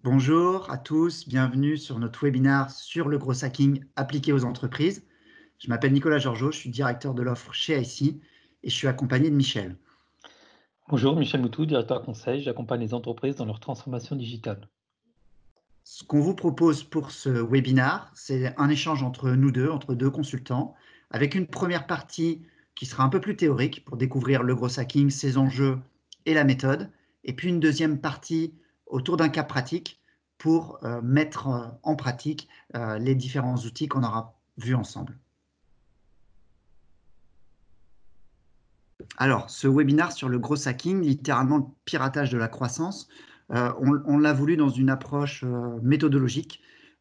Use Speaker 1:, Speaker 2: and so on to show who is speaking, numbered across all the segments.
Speaker 1: Bonjour à tous, bienvenue sur notre webinaire sur le gros hacking appliqué aux entreprises. Je m'appelle Nicolas Georgeot, je suis directeur de l'offre chez IC et je suis accompagné de Michel.
Speaker 2: Bonjour, Michel Moutou, directeur conseil. J'accompagne les entreprises dans leur transformation digitale.
Speaker 1: Ce qu'on vous propose pour ce webinaire, c'est un échange entre deux consultants, avec une première partie qui sera un peu plus théorique pour découvrir le gros hacking, ses enjeux et la méthode, et puis une deuxième partie autour d'un cas pratique pour mettre en pratique les différents outils qu'on aura vus ensemble. Alors, ce webinaire sur le gros hacking, littéralement le piratage de la croissance, on l'a voulu dans une approche méthodologique,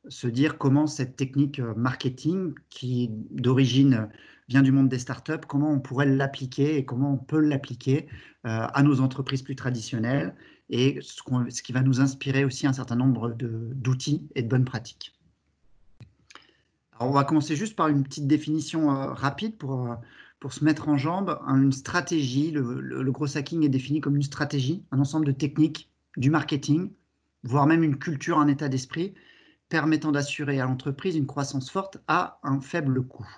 Speaker 1: se dire comment cette technique marketing, qui d'origine vient du monde des startups, comment on pourrait l'appliquer et comment on peut l'appliquer à nos entreprises plus traditionnelles et ce qui va nous inspirer aussi un certain nombre d'outils et de bonnes pratiques. Alors, on va commencer juste par une petite définition rapide pour se mettre en jambe. Une stratégie, le gros hacking est défini comme une stratégie, un ensemble de techniques, du marketing, voire même une culture, un état d'esprit, permettant d'assurer à l'entreprise une croissance forte à un faible coût.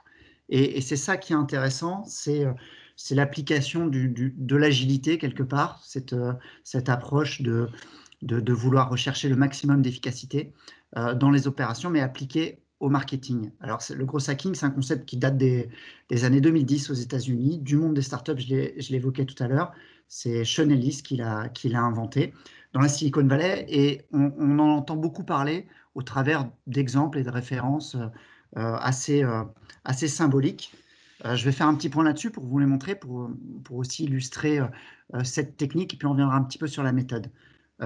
Speaker 1: Et c'est ça qui est intéressant, c'est l'application de l'agilité quelque part, cette approche de vouloir rechercher le maximum d'efficacité dans les opérations, mais appliquée au marketing. Alors, le gros hacking, c'est un concept qui date des années 2010 aux États-Unis, du monde des startups, je l'évoquais tout à l'heure. C'est Sean Ellis qui l'a inventé dans la Silicon Valley et on en entend beaucoup parler au travers d'exemples et de références assez symboliques. Je vais faire un petit point là-dessus pour vous les montrer, pour aussi illustrer cette technique, et puis on reviendra un petit peu sur la méthode.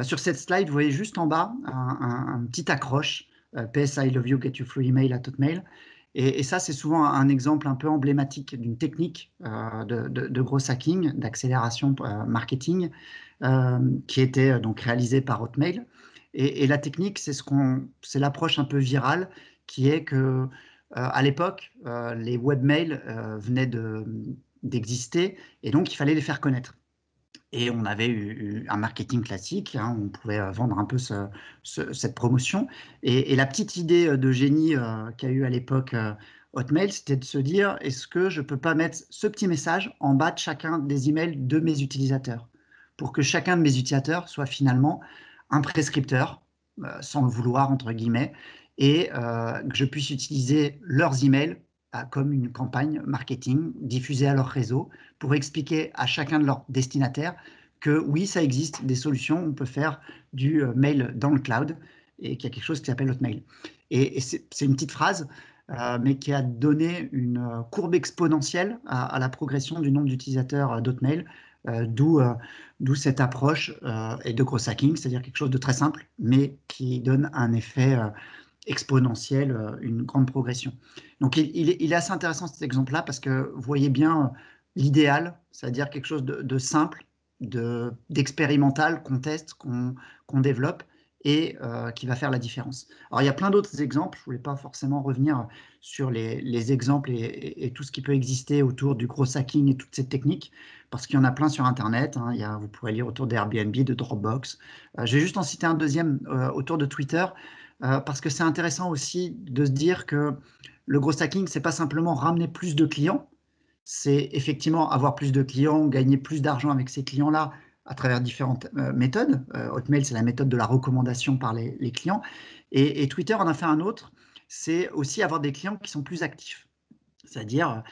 Speaker 1: Sur cette slide, vous voyez juste en bas un petit accroche, PS I love you, get you free email at Hotmail. Et ça, c'est souvent un exemple un peu emblématique d'une technique de gros hacking, d'accélération marketing, qui était donc réalisée par Hotmail. Et la technique, c'est l'approche un peu virale qui est que à l'époque, les webmails venaient d'exister et donc il fallait les faire connaître. Et on avait eu un marketing classique, hein, on pouvait vendre un peu cette promotion. Et la petite idée de génie qu'a eu à l'époque Hotmail, c'était de se dire, est-ce que je ne peux pas mettre ce petit message en bas de chacun des emails de mes utilisateurs, pour que chacun de mes utilisateurs soit finalement un prescripteur, sans le vouloir, entre guillemets, et que je puisse utiliser leurs emails comme une campagne marketing diffusée à leur réseau pour expliquer à chacun de leurs destinataires que oui, ça existe des solutions, on peut faire du mail dans le cloud et qu'il y a quelque chose qui s'appelle Hotmail. Et c'est une petite phrase, mais qui a donné une courbe exponentielle à la progression du nombre d'utilisateurs d'Hotmail, d'où cette approche et de gros hacking, c'est-à-dire quelque chose de très simple, mais qui donne un effet exponentiel, une grande progression. Donc il est assez intéressant cet exemple-là parce que vous voyez bien l'idéal, c'est-à-dire quelque chose de simple, d'expérimental qu'on teste, qu'on développe et qui va faire la différence. Alors il y a plein d'autres exemples, je ne voulais pas forcément revenir sur les exemples et tout ce qui peut exister autour du gros hacking et toutes ces techniques, parce qu'il y en a plein sur Internet, hein, vous pourrez lire autour d'Airbnb, de Dropbox. Je vais juste en citer un deuxième autour de Twitter, parce que c'est intéressant aussi de se dire que le gros hacking, c'est pas simplement ramener plus de clients, c'est effectivement avoir plus de clients, gagner plus d'argent avec ces clients-là à travers différentes méthodes. Hotmail, c'est la méthode de la recommandation par les clients. Et Twitter en a fait un autre, c'est aussi avoir des clients qui sont plus actifs. C'est-à-dire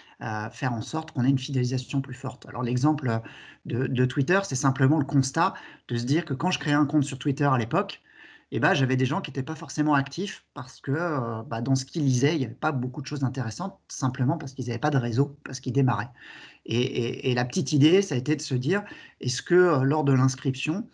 Speaker 1: faire en sorte qu'on ait une fidélisation plus forte. Alors l'exemple de Twitter, c'est simplement le constat de se dire que quand je créais un compte sur Twitter à l'époque, eh ben, j'avais des gens qui n'étaient pas forcément actifs parce que dans ce qu'ils lisaient, il n'y avait pas beaucoup de choses intéressantes, simplement parce qu'ils n'avaient pas de réseau, parce qu'ils démarraient. Et la petite idée, ça a été de se dire, est-ce que lors de l'inscription,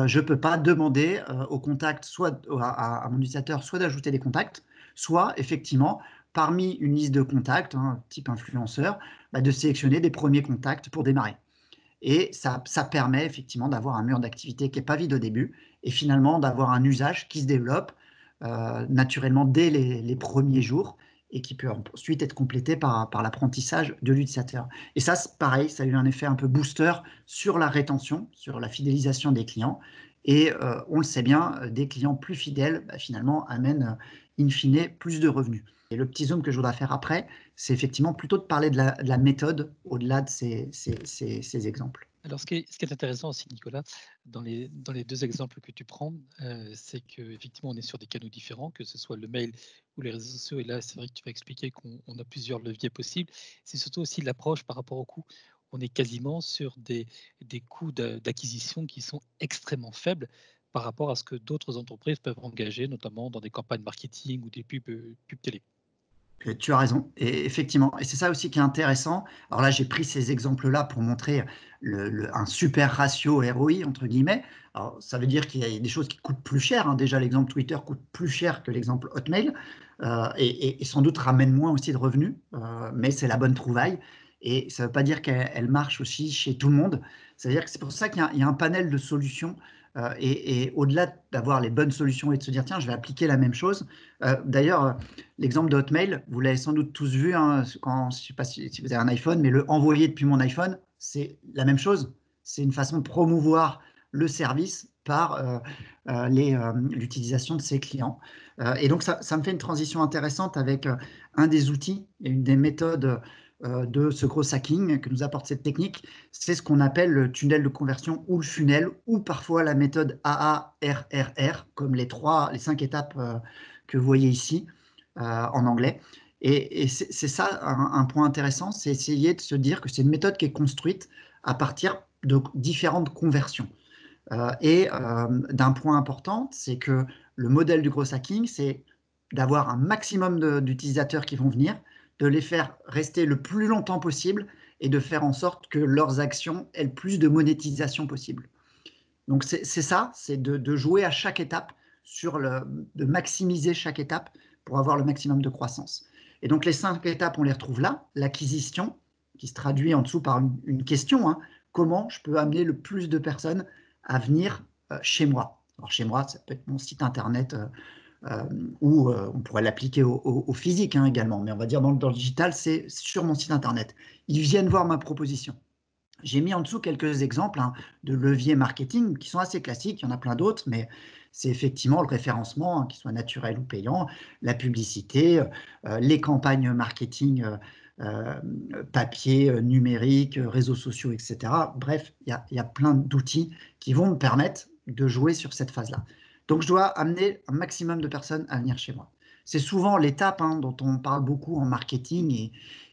Speaker 1: je ne peux pas demander au contact, soit à mon utilisateur, soit d'ajouter des contacts, soit effectivement, parmi une liste de contacts, hein, type influenceur, de sélectionner des premiers contacts pour démarrer. Et ça permet effectivement d'avoir un mur d'activité qui n'est pas vide au début et finalement d'avoir un usage qui se développe naturellement dès les premiers jours et qui peut ensuite être complété par l'apprentissage de l'utilisateur. Et ça, pareil, ça a eu un effet un peu booster sur la rétention, sur la fidélisation des clients. Et on le sait bien, des clients plus fidèles, finalement, amènent in fine plus de revenus. Et le petit zoom que je voudrais faire après, c'est effectivement plutôt de parler de la méthode au-delà de ces exemples.
Speaker 2: Alors ce qui est intéressant aussi, Nicolas, dans les 2 exemples que tu prends, c'est qu'effectivement, on est sur des canaux différents, que ce soit le mail ou les réseaux sociaux, et là, c'est vrai que tu vas expliquer qu'on a plusieurs leviers possibles. C'est surtout aussi l'approche par rapport aux coûts. On est quasiment sur des coûts d'acquisition qui sont extrêmement faibles par rapport à ce que d'autres entreprises peuvent engager, notamment dans des campagnes marketing ou des pubs télé.
Speaker 1: Tu as raison, et effectivement, et c'est ça aussi qui est intéressant. Alors là, j'ai pris ces exemples-là pour montrer un super ratio ROI, entre guillemets. Alors, ça veut dire qu'il y a des choses qui coûtent plus cher, hein. Déjà, l'exemple Twitter coûte plus cher que l'exemple Hotmail, et sans doute ramène moins aussi de revenus, mais c'est la bonne trouvaille. Et ça ne veut pas dire qu'elle marche aussi chez tout le monde. C'est-à-dire que c'est pour ça qu'il y a un panel de solutions, et au-delà d'avoir les bonnes solutions et de se dire, tiens, je vais appliquer la même chose. D'ailleurs, l'exemple de Hotmail, vous l'avez sans doute tous vu, hein, je ne sais pas si vous avez un iPhone, mais le envoyer depuis mon iPhone, c'est la même chose. C'est une façon de promouvoir le service par l'utilisation de ses clients. Et donc, ça me fait une transition intéressante avec un des outils et une des méthodes de ce gros hacking que nous apporte cette technique. C'est ce qu'on appelle le tunnel de conversion ou le funnel, ou parfois la méthode AARRR, comme les 5 étapes que vous voyez ici en anglais. Et c'est ça un point intéressant, c'est essayer de se dire que c'est une méthode qui est construite à partir de différentes conversions. D'un point important, c'est que le modèle du gros hacking, c'est d'avoir un maximum d'utilisateurs qui vont venir, de les faire rester le plus longtemps possible et de faire en sorte que leurs actions aient le plus de monétisation possible. Donc c'est ça, c'est de jouer à chaque étape, de maximiser chaque étape pour avoir le maximum de croissance. Et donc les 5 étapes, on les retrouve là. L'acquisition, qui se traduit en dessous par une question, hein, comment je peux amener le plus de personnes à venir chez moi. Alors chez moi, ça peut être mon site internet, ou on pourrait l'appliquer au physique, hein, également, mais on va dire dans le digital, c'est sur mon site internet. Ils viennent voir ma proposition. J'ai mis en dessous quelques exemples, hein, de leviers marketing qui sont assez classiques, il y en a plein d'autres, mais c'est effectivement le référencement, hein, qu'il soit naturel ou payant, la publicité, les campagnes marketing euh, papier, numérique, réseaux sociaux, etc. Bref, il y a plein d'outils qui vont me permettre de jouer sur cette phase-là. Donc je dois amener un maximum de personnes à venir chez moi. C'est souvent l'étape, hein, dont on parle beaucoup en marketing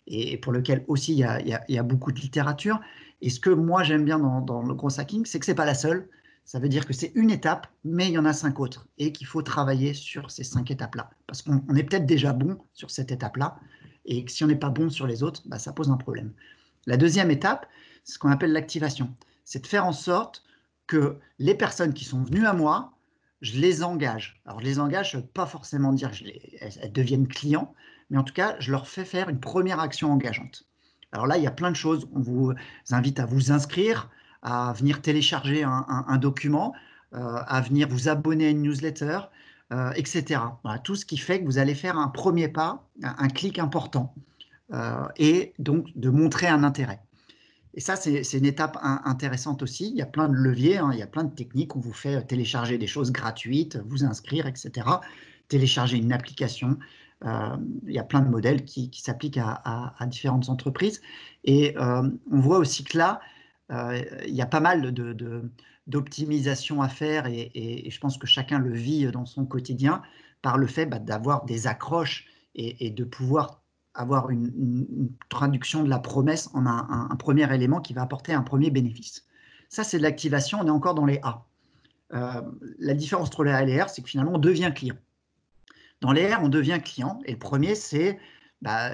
Speaker 1: et pour lequel aussi il y a beaucoup de littérature. Et ce que moi j'aime bien dans le gros hacking, c'est que ce n'est pas la seule. Ça veut dire que c'est une étape, mais il y en a 5 autres et qu'il faut travailler sur ces 5 étapes-là. Parce qu'on est peut-être déjà bon sur cette étape-là et que si on n'est pas bon sur les autres, ça pose un problème. La deuxième étape, c'est ce qu'on appelle l'activation. C'est de faire en sorte que les personnes qui sont venues à moi, je les engage. Alors je les engage, ça ne veut pas forcément dire qu'elles deviennent clients, mais en tout cas, je leur fais faire une première action engageante. Alors là, il y a plein de choses. On vous invite à vous inscrire, à venir télécharger un document, à venir vous abonner à une newsletter, etc. Voilà, tout ce qui fait que vous allez faire un premier pas, un clic important, et donc de montrer un intérêt. Et ça, c'est une étape intéressante aussi. Il y a plein de leviers, hein, il y a plein de techniques. On vous fait télécharger des choses gratuites, vous inscrire, etc. Télécharger une application. Il y a plein de modèles qui s'appliquent à différentes entreprises. Et on voit aussi que là, il y a pas mal d'optimisation à faire et je pense que chacun le vit dans son quotidien par le fait d'avoir des accroches et de pouvoir avoir une traduction de la promesse en un premier élément qui va apporter un premier bénéfice. Ça, c'est de l'activation, on est encore dans les A. La différence entre les A et les R, c'est que finalement, on devient client. Dans les R, on devient client, et le premier, c'est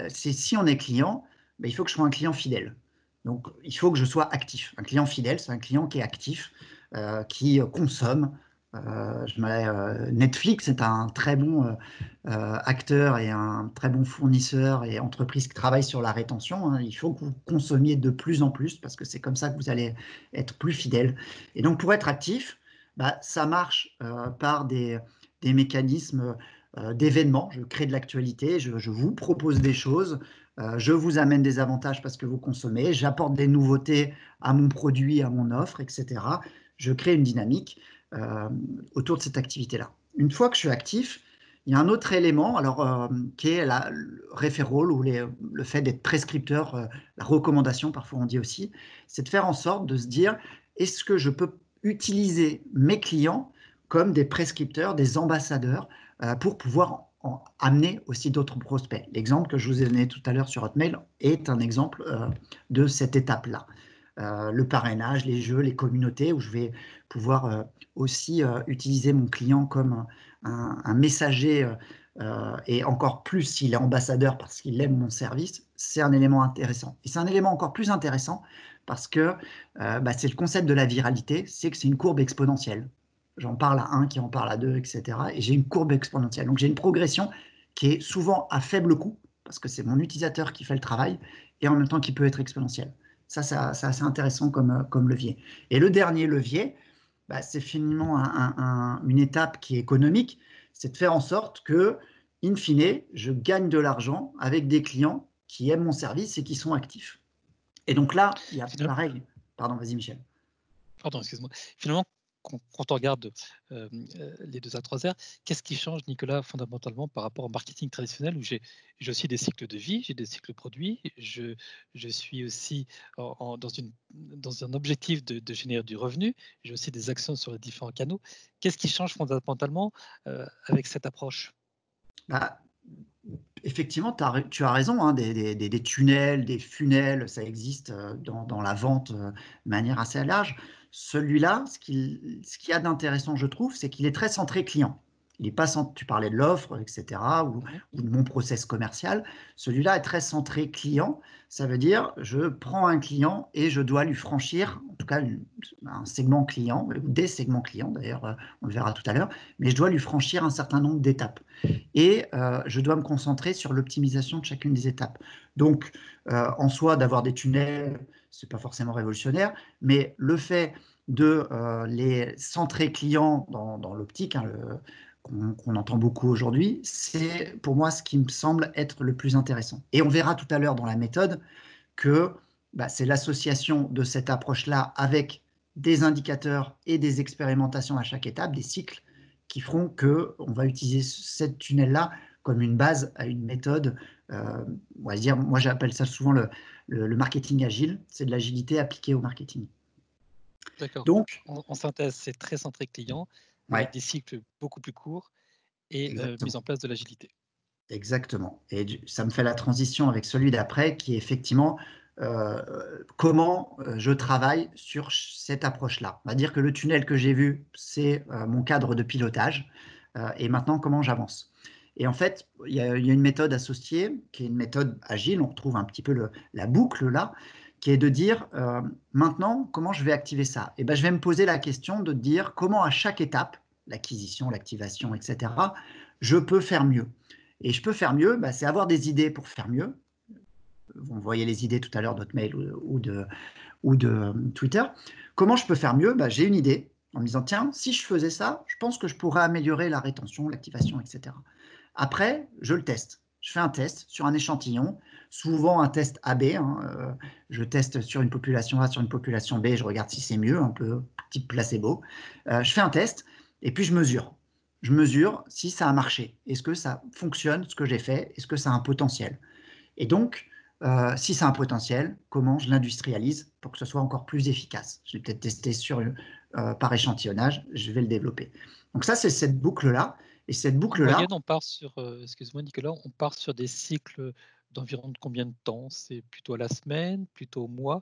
Speaker 1: si on est client, il faut que je sois un client fidèle. Donc, il faut que je sois actif. Un client fidèle, c'est un client qui est actif, qui consomme. Netflix est un très bon acteur et un très bon fournisseur et entreprise qui travaille sur la rétention, hein. Il faut que vous consommiez de plus en plus parce que c'est comme ça que vous allez être plus fidèle. Et donc, pour être actif, ça marche par des mécanismes d'événements, je crée de l'actualité, je vous propose des choses, je vous amène des avantages parce que vous consommez, j'apporte des nouveautés à mon produit, à mon offre, etc. Je crée une dynamique autour de cette activité-là. Une fois que je suis actif, il y a un autre élément alors, qui est le referral ou le fait d'être prescripteur, la recommandation, parfois on dit aussi, c'est de faire en sorte de se dire, est-ce que je peux utiliser mes clients comme des prescripteurs, des ambassadeurs pour pouvoir amener aussi d'autres prospects. L'exemple que je vous ai donné tout à l'heure sur Hotmail est un exemple de cette étape-là. Le parrainage, les jeux, les communautés, où je vais pouvoir aussi utiliser mon client comme un messager et encore plus s'il est ambassadeur parce qu'il aime mon service, c'est un élément intéressant. Et c'est un élément encore plus intéressant parce que c'est le concept de la viralité, c'est que c'est une courbe exponentielle. J'en parle à un qui en parle à deux, etc. Et j'ai une courbe exponentielle. Donc j'ai une progression qui est souvent à faible coût, parce que c'est mon utilisateur qui fait le travail, et en même temps qui peut être exponentielle. Ça, c'est assez intéressant comme levier. Et le dernier levier, c'est finalement une étape qui est économique, c'est de faire en sorte que, in fine, je gagne de l'argent avec des clients qui aiment mon service et qui sont actifs. Et donc là, il y a pareil. Pardon, vas-y Michel.
Speaker 2: Pardon, excuse-moi. Finalement, quand on regarde les 2 A3R, qu'est-ce qui change, Nicolas, fondamentalement par rapport au marketing traditionnel où j'ai aussi des cycles de vie, j'ai des cycles produits, je suis aussi dans un objectif de générer du revenu, j'ai aussi des actions sur les différents canaux. Qu'est-ce qui change fondamentalement avec cette approche?
Speaker 1: Bah, effectivement, tu as raison, hein, des tunnels, des funnels, ça existe dans la vente de manière assez large. Celui-là, ce qu'il y a d'intéressant, je trouve, c'est qu'il est très centré client. Il est pas tu parlais de l'offre, etc., ou de mon process commercial. Celui-là est très centré client. Ça veut dire, je prends un client et je dois lui franchir, en tout cas, un segment client, ou des segments clients, d'ailleurs, on le verra tout à l'heure, mais je dois lui franchir un certain nombre d'étapes. Et je dois me concentrer sur l'optimisation de chacune des étapes. Donc, en soi, d'avoir des tunnels, ce n'est pas forcément révolutionnaire, mais le fait de les centrer clients dans l'optique, hein, qu'on entend beaucoup aujourd'hui, c'est pour moi ce qui me semble être le plus intéressant. Et on verra tout à l'heure dans la méthode que c'est l'association de cette approche-là avec des indicateurs et des expérimentations à chaque étape, des cycles, qui feront qu'on va utiliser cette tunnel-là comme une base à une méthode. On va dire, moi j'appelle ça souvent le marketing agile, c'est de l'agilité appliquée au marketing.
Speaker 2: D'accord.
Speaker 1: Donc,
Speaker 2: En synthèse, c'est très centré client, avec
Speaker 1: ouais,
Speaker 2: des cycles beaucoup plus courts et mise
Speaker 1: exactement.
Speaker 2: en place de l'agilité.
Speaker 1: Exactement. Et ça me fait la transition avec celui d'après, qui est effectivement comment je travaille sur cette approche-là. On va dire que le tunnel que j'ai vu, c'est mon cadre de pilotage. Et maintenant, comment j'avance. Et en fait, il y a une méthode associée, qui est une méthode agile. On retrouve un petit peu la boucle là, qui est de dire maintenant, comment je vais activer ça. Et ben, je vais me poser la question de dire comment à chaque étape, l'acquisition, l'activation, etc., je peux faire mieux. Et je peux faire mieux, c'est avoir des idées pour faire mieux. Vous voyez les idées tout à l'heure d'Hotmail ou de Twitter. Comment je peux faire mieux? J'ai une idée en me disant, tiens, si je faisais ça, je pense que je pourrais améliorer la rétention, l'activation, etc. Après, je le teste. Je fais un test sur un échantillon, souvent un test AB. Hein, je teste sur une population A, sur une population B, je regarde si c'est mieux, un peu type placebo. Je fais un test et puis je mesure. Je mesure si ça a marché. Est-ce que ça fonctionne, ce que j'ai fait? Est-ce que ça a un potentiel? Et donc, si c'est un potentiel, comment je l'industrialise pour que ce soit encore plus efficace? Je vais peut-être tester par échantillonnage, je vais le développer. Donc ça, c'est cette boucle-là. Et cette
Speaker 2: En
Speaker 1: boucle-là,
Speaker 2: moyenne, on part sur, excuse-moi Nicolas, on part sur des cycles d'environ de combien de temps? C'est plutôt à la semaine, plutôt au mois?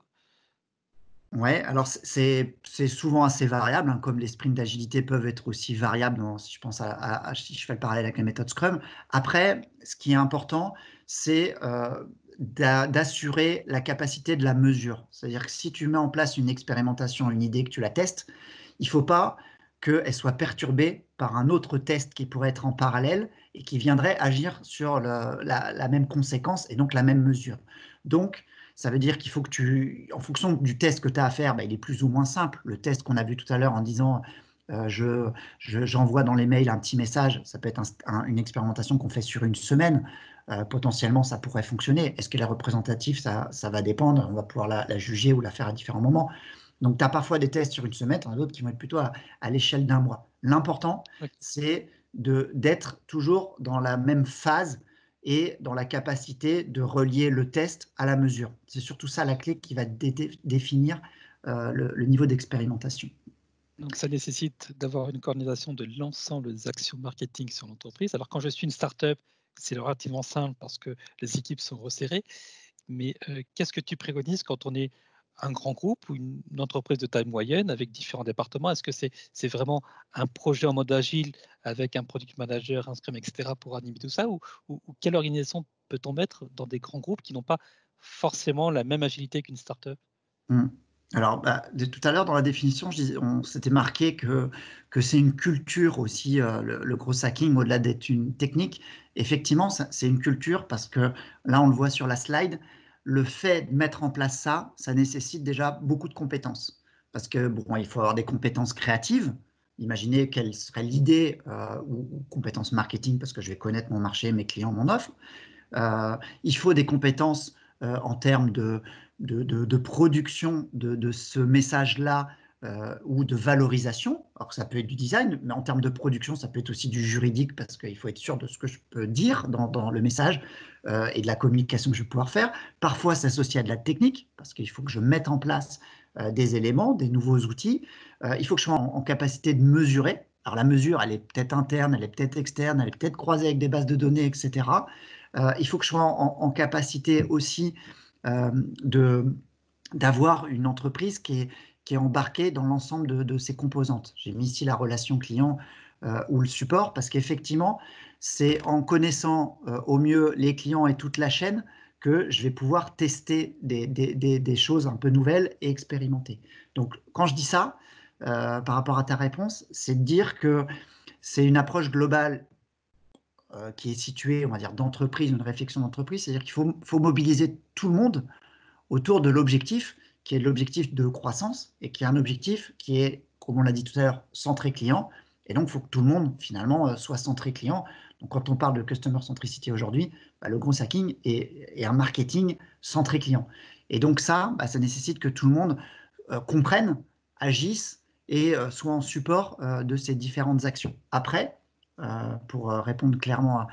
Speaker 1: ouais, alors c'est souvent assez variable, hein, comme les sprints d'agilité peuvent être aussi variables si je pense si je fais le parallèle avec la méthode Scrum. Après, ce qui est important, c'est d'assurer la capacité de la mesure. C'est-à-dire que si tu mets en place une expérimentation, une idée, que tu la testes, il ne faut pas qu'elle soit perturbée par un autre test qui pourrait être en parallèle et qui viendrait agir sur la même conséquence et donc la même mesure. Donc, ça veut dire qu'il faut que en fonction du test que tu as à faire, il est plus ou moins simple. Le test qu'on a vu tout à l'heure en disant J'envoie dans les mails un petit message, ça peut être une expérimentation qu'on fait sur une semaine, potentiellement ça pourrait fonctionner. Est-ce qu'elle est représentative? Ça va dépendre, on va pouvoir la juger ou la faire à différents moments. Donc tu as parfois des tests sur une semaine, tu en as d'autres qui vont être plutôt à l'échelle d'un mois. L'important,
Speaker 2: Ok.
Speaker 1: c'est d'être toujours dans la même phase et dans la capacité de relier le test à la mesure. C'est surtout ça la clé qui va définir le niveau d'expérimentation.
Speaker 2: Donc, ça nécessite d'avoir une coordination de l'ensemble des actions marketing sur l'entreprise. Alors, quand je suis une startup, c'est relativement simple parce que les équipes sont resserrées. Mais qu'est-ce que tu préconises quand on est un grand groupe ou une entreprise de taille moyenne avec différents départements? Est-ce que c'est vraiment un projet en mode agile avec un product manager, un scrum, etc. pour animer tout ça? Ou quelle organisation peut-on mettre dans des grands groupes qui n'ont pas forcément la même agilité qu'une startup?
Speaker 1: Mmh. Alors, tout à l'heure, dans la définition, on s'était marqué que c'est une culture aussi, le gros hacking, au-delà d'être une technique. Effectivement, c'est une culture parce que là, on le voit sur la slide, le fait de mettre en place ça, ça nécessite déjà beaucoup de compétences. Parce que, bon, il faut avoir des compétences créatives. Imaginez quelle serait l'idée, ou compétences marketing, parce que je vais connaître mon marché, mes clients, mon offre. Il faut des compétences en termes de production de ce message-là ou de valorisation. Alors ça peut être du design, mais en termes de production, ça peut être aussi du juridique parce qu'il faut être sûr de ce que je peux dire dans le message et de la communication que je vais pouvoir faire. Parfois, c'est associé à de la technique parce qu'il faut que je mette en place des éléments, des nouveaux outils. Il faut que je sois en capacité de mesurer. Alors la mesure, elle est peut-être interne, elle est peut-être externe, elle est peut-être croisée avec des bases de données, etc. Il faut que je sois en capacité aussi euh, d'avoir une entreprise qui est embarquée dans l'ensemble de ses composantes. J'ai mis ici la relation client ou le support parce qu'effectivement, c'est en connaissant au mieux les clients et toute la chaîne que je vais pouvoir tester des choses un peu nouvelles et expérimenter. Donc, quand je dis ça, par rapport à ta réponse, c'est de dire que c'est une approche globale qui est située, on va dire, d'entreprise, une réflexion d'entreprise, c'est-à-dire qu'il faut mobiliser tout le monde autour de l'objectif, qui est l'objectif de croissance, et qui est un objectif qui est, comme on l'a dit tout à l'heure, centré client. Et donc, il faut que tout le monde, finalement, soit centré client. Donc, quand on parle de customer centricity aujourd'hui, le gros hacking est un marketing centré client. Et donc, ça nécessite que tout le monde comprenne, agisse et soit en support de ces différentes actions. Après, pour répondre clairement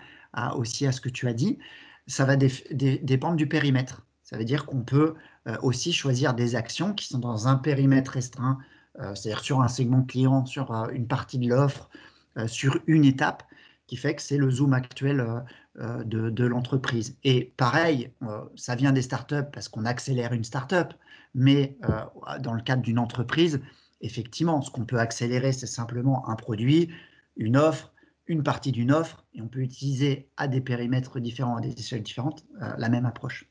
Speaker 1: aussi à ce que tu as dit, ça va dépendre du périmètre. Ça veut dire qu'on peut aussi choisir des actions qui sont dans un périmètre restreint, c'est-à-dire sur un segment client, sur une partie de l'offre, sur une étape, qui fait que c'est le zoom actuel de l'entreprise. Et pareil, ça vient des startups parce qu'on accélère une startup, mais dans le cadre d'une entreprise, effectivement, ce qu'on peut accélérer, c'est simplement un produit, une offre, une partie d'une offre, et on peut utiliser à des périmètres différents, à des échelles différentes, la même approche.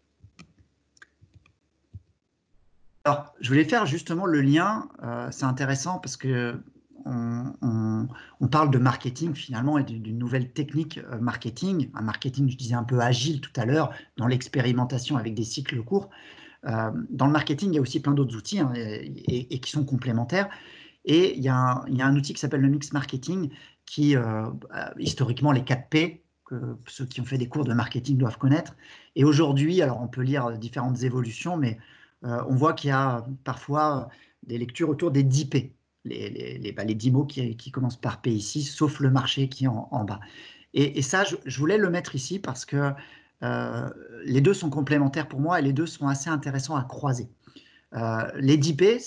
Speaker 1: Alors, je voulais faire justement le lien, c'est intéressant parce que on parle de marketing finalement et d'une nouvelle technique marketing, un marketing, je disais un peu agile tout à l'heure, dans l'expérimentation avec des cycles courts. Dans le marketing, il y a aussi plein d'autres outils et qui sont complémentaires. Et il y a un outil qui s'appelle le mix marketing qui, historiquement, les 4 P, que ceux qui ont fait des cours de marketing doivent connaître. Et aujourd'hui, alors on peut lire différentes évolutions, mais on voit qu'il y a parfois des lectures autour des 10 P, les 10 mots qui commencent par P ici, sauf le marché qui est en bas. Et ça, je voulais le mettre ici parce que les deux sont complémentaires pour moi et les deux sont assez intéressants à croiser. Les 10 P,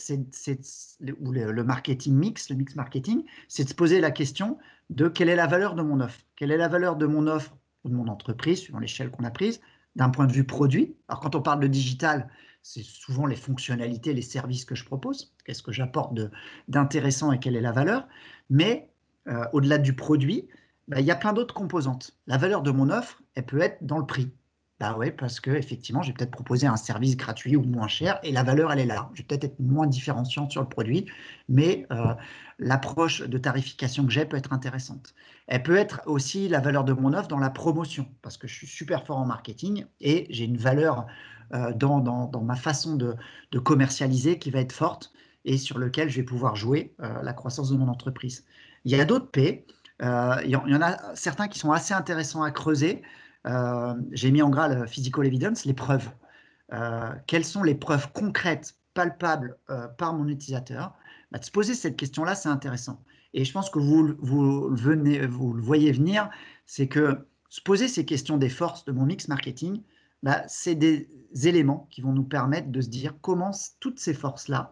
Speaker 1: ou le marketing mix, le mix marketing, c'est de se poser la question de quelle est la valeur de mon offre. Quelle est la valeur de mon offre ou de mon entreprise, suivant l'échelle qu'on a prise, d'un point de vue produit. Alors quand on parle de digital, c'est souvent les fonctionnalités, les services que je propose. Qu'est-ce que j'apporte d'intéressant et quelle est la valeur. Mais au-delà du produit, il y a plein d'autres composantes. La valeur de mon offre, elle peut être dans le prix. Bah ouais, parce que effectivement, j'ai peut-être proposé un service gratuit ou moins cher et la valeur, elle est là. Je vais peut-être être moins différenciant sur le produit, mais l'approche de tarification que j'ai peut être intéressante. Elle peut être aussi la valeur de mon offre dans la promotion, parce que je suis super fort en marketing et j'ai une valeur dans ma façon de commercialiser qui va être forte. et sur lequel je vais pouvoir jouer la croissance de mon entreprise. Il y a d'autres P. Il y en a certains qui sont assez intéressants à creuser. J'ai mis en gras le physical evidence, les preuves. Quelles sont les preuves concrètes, palpables par mon utilisateur? De se poser cette question-là, c'est intéressant. Et je pense que vous le voyez venir, c'est que se poser ces questions des forces de mon mix marketing, c'est des éléments qui vont nous permettre de se dire comment toutes ces forces-là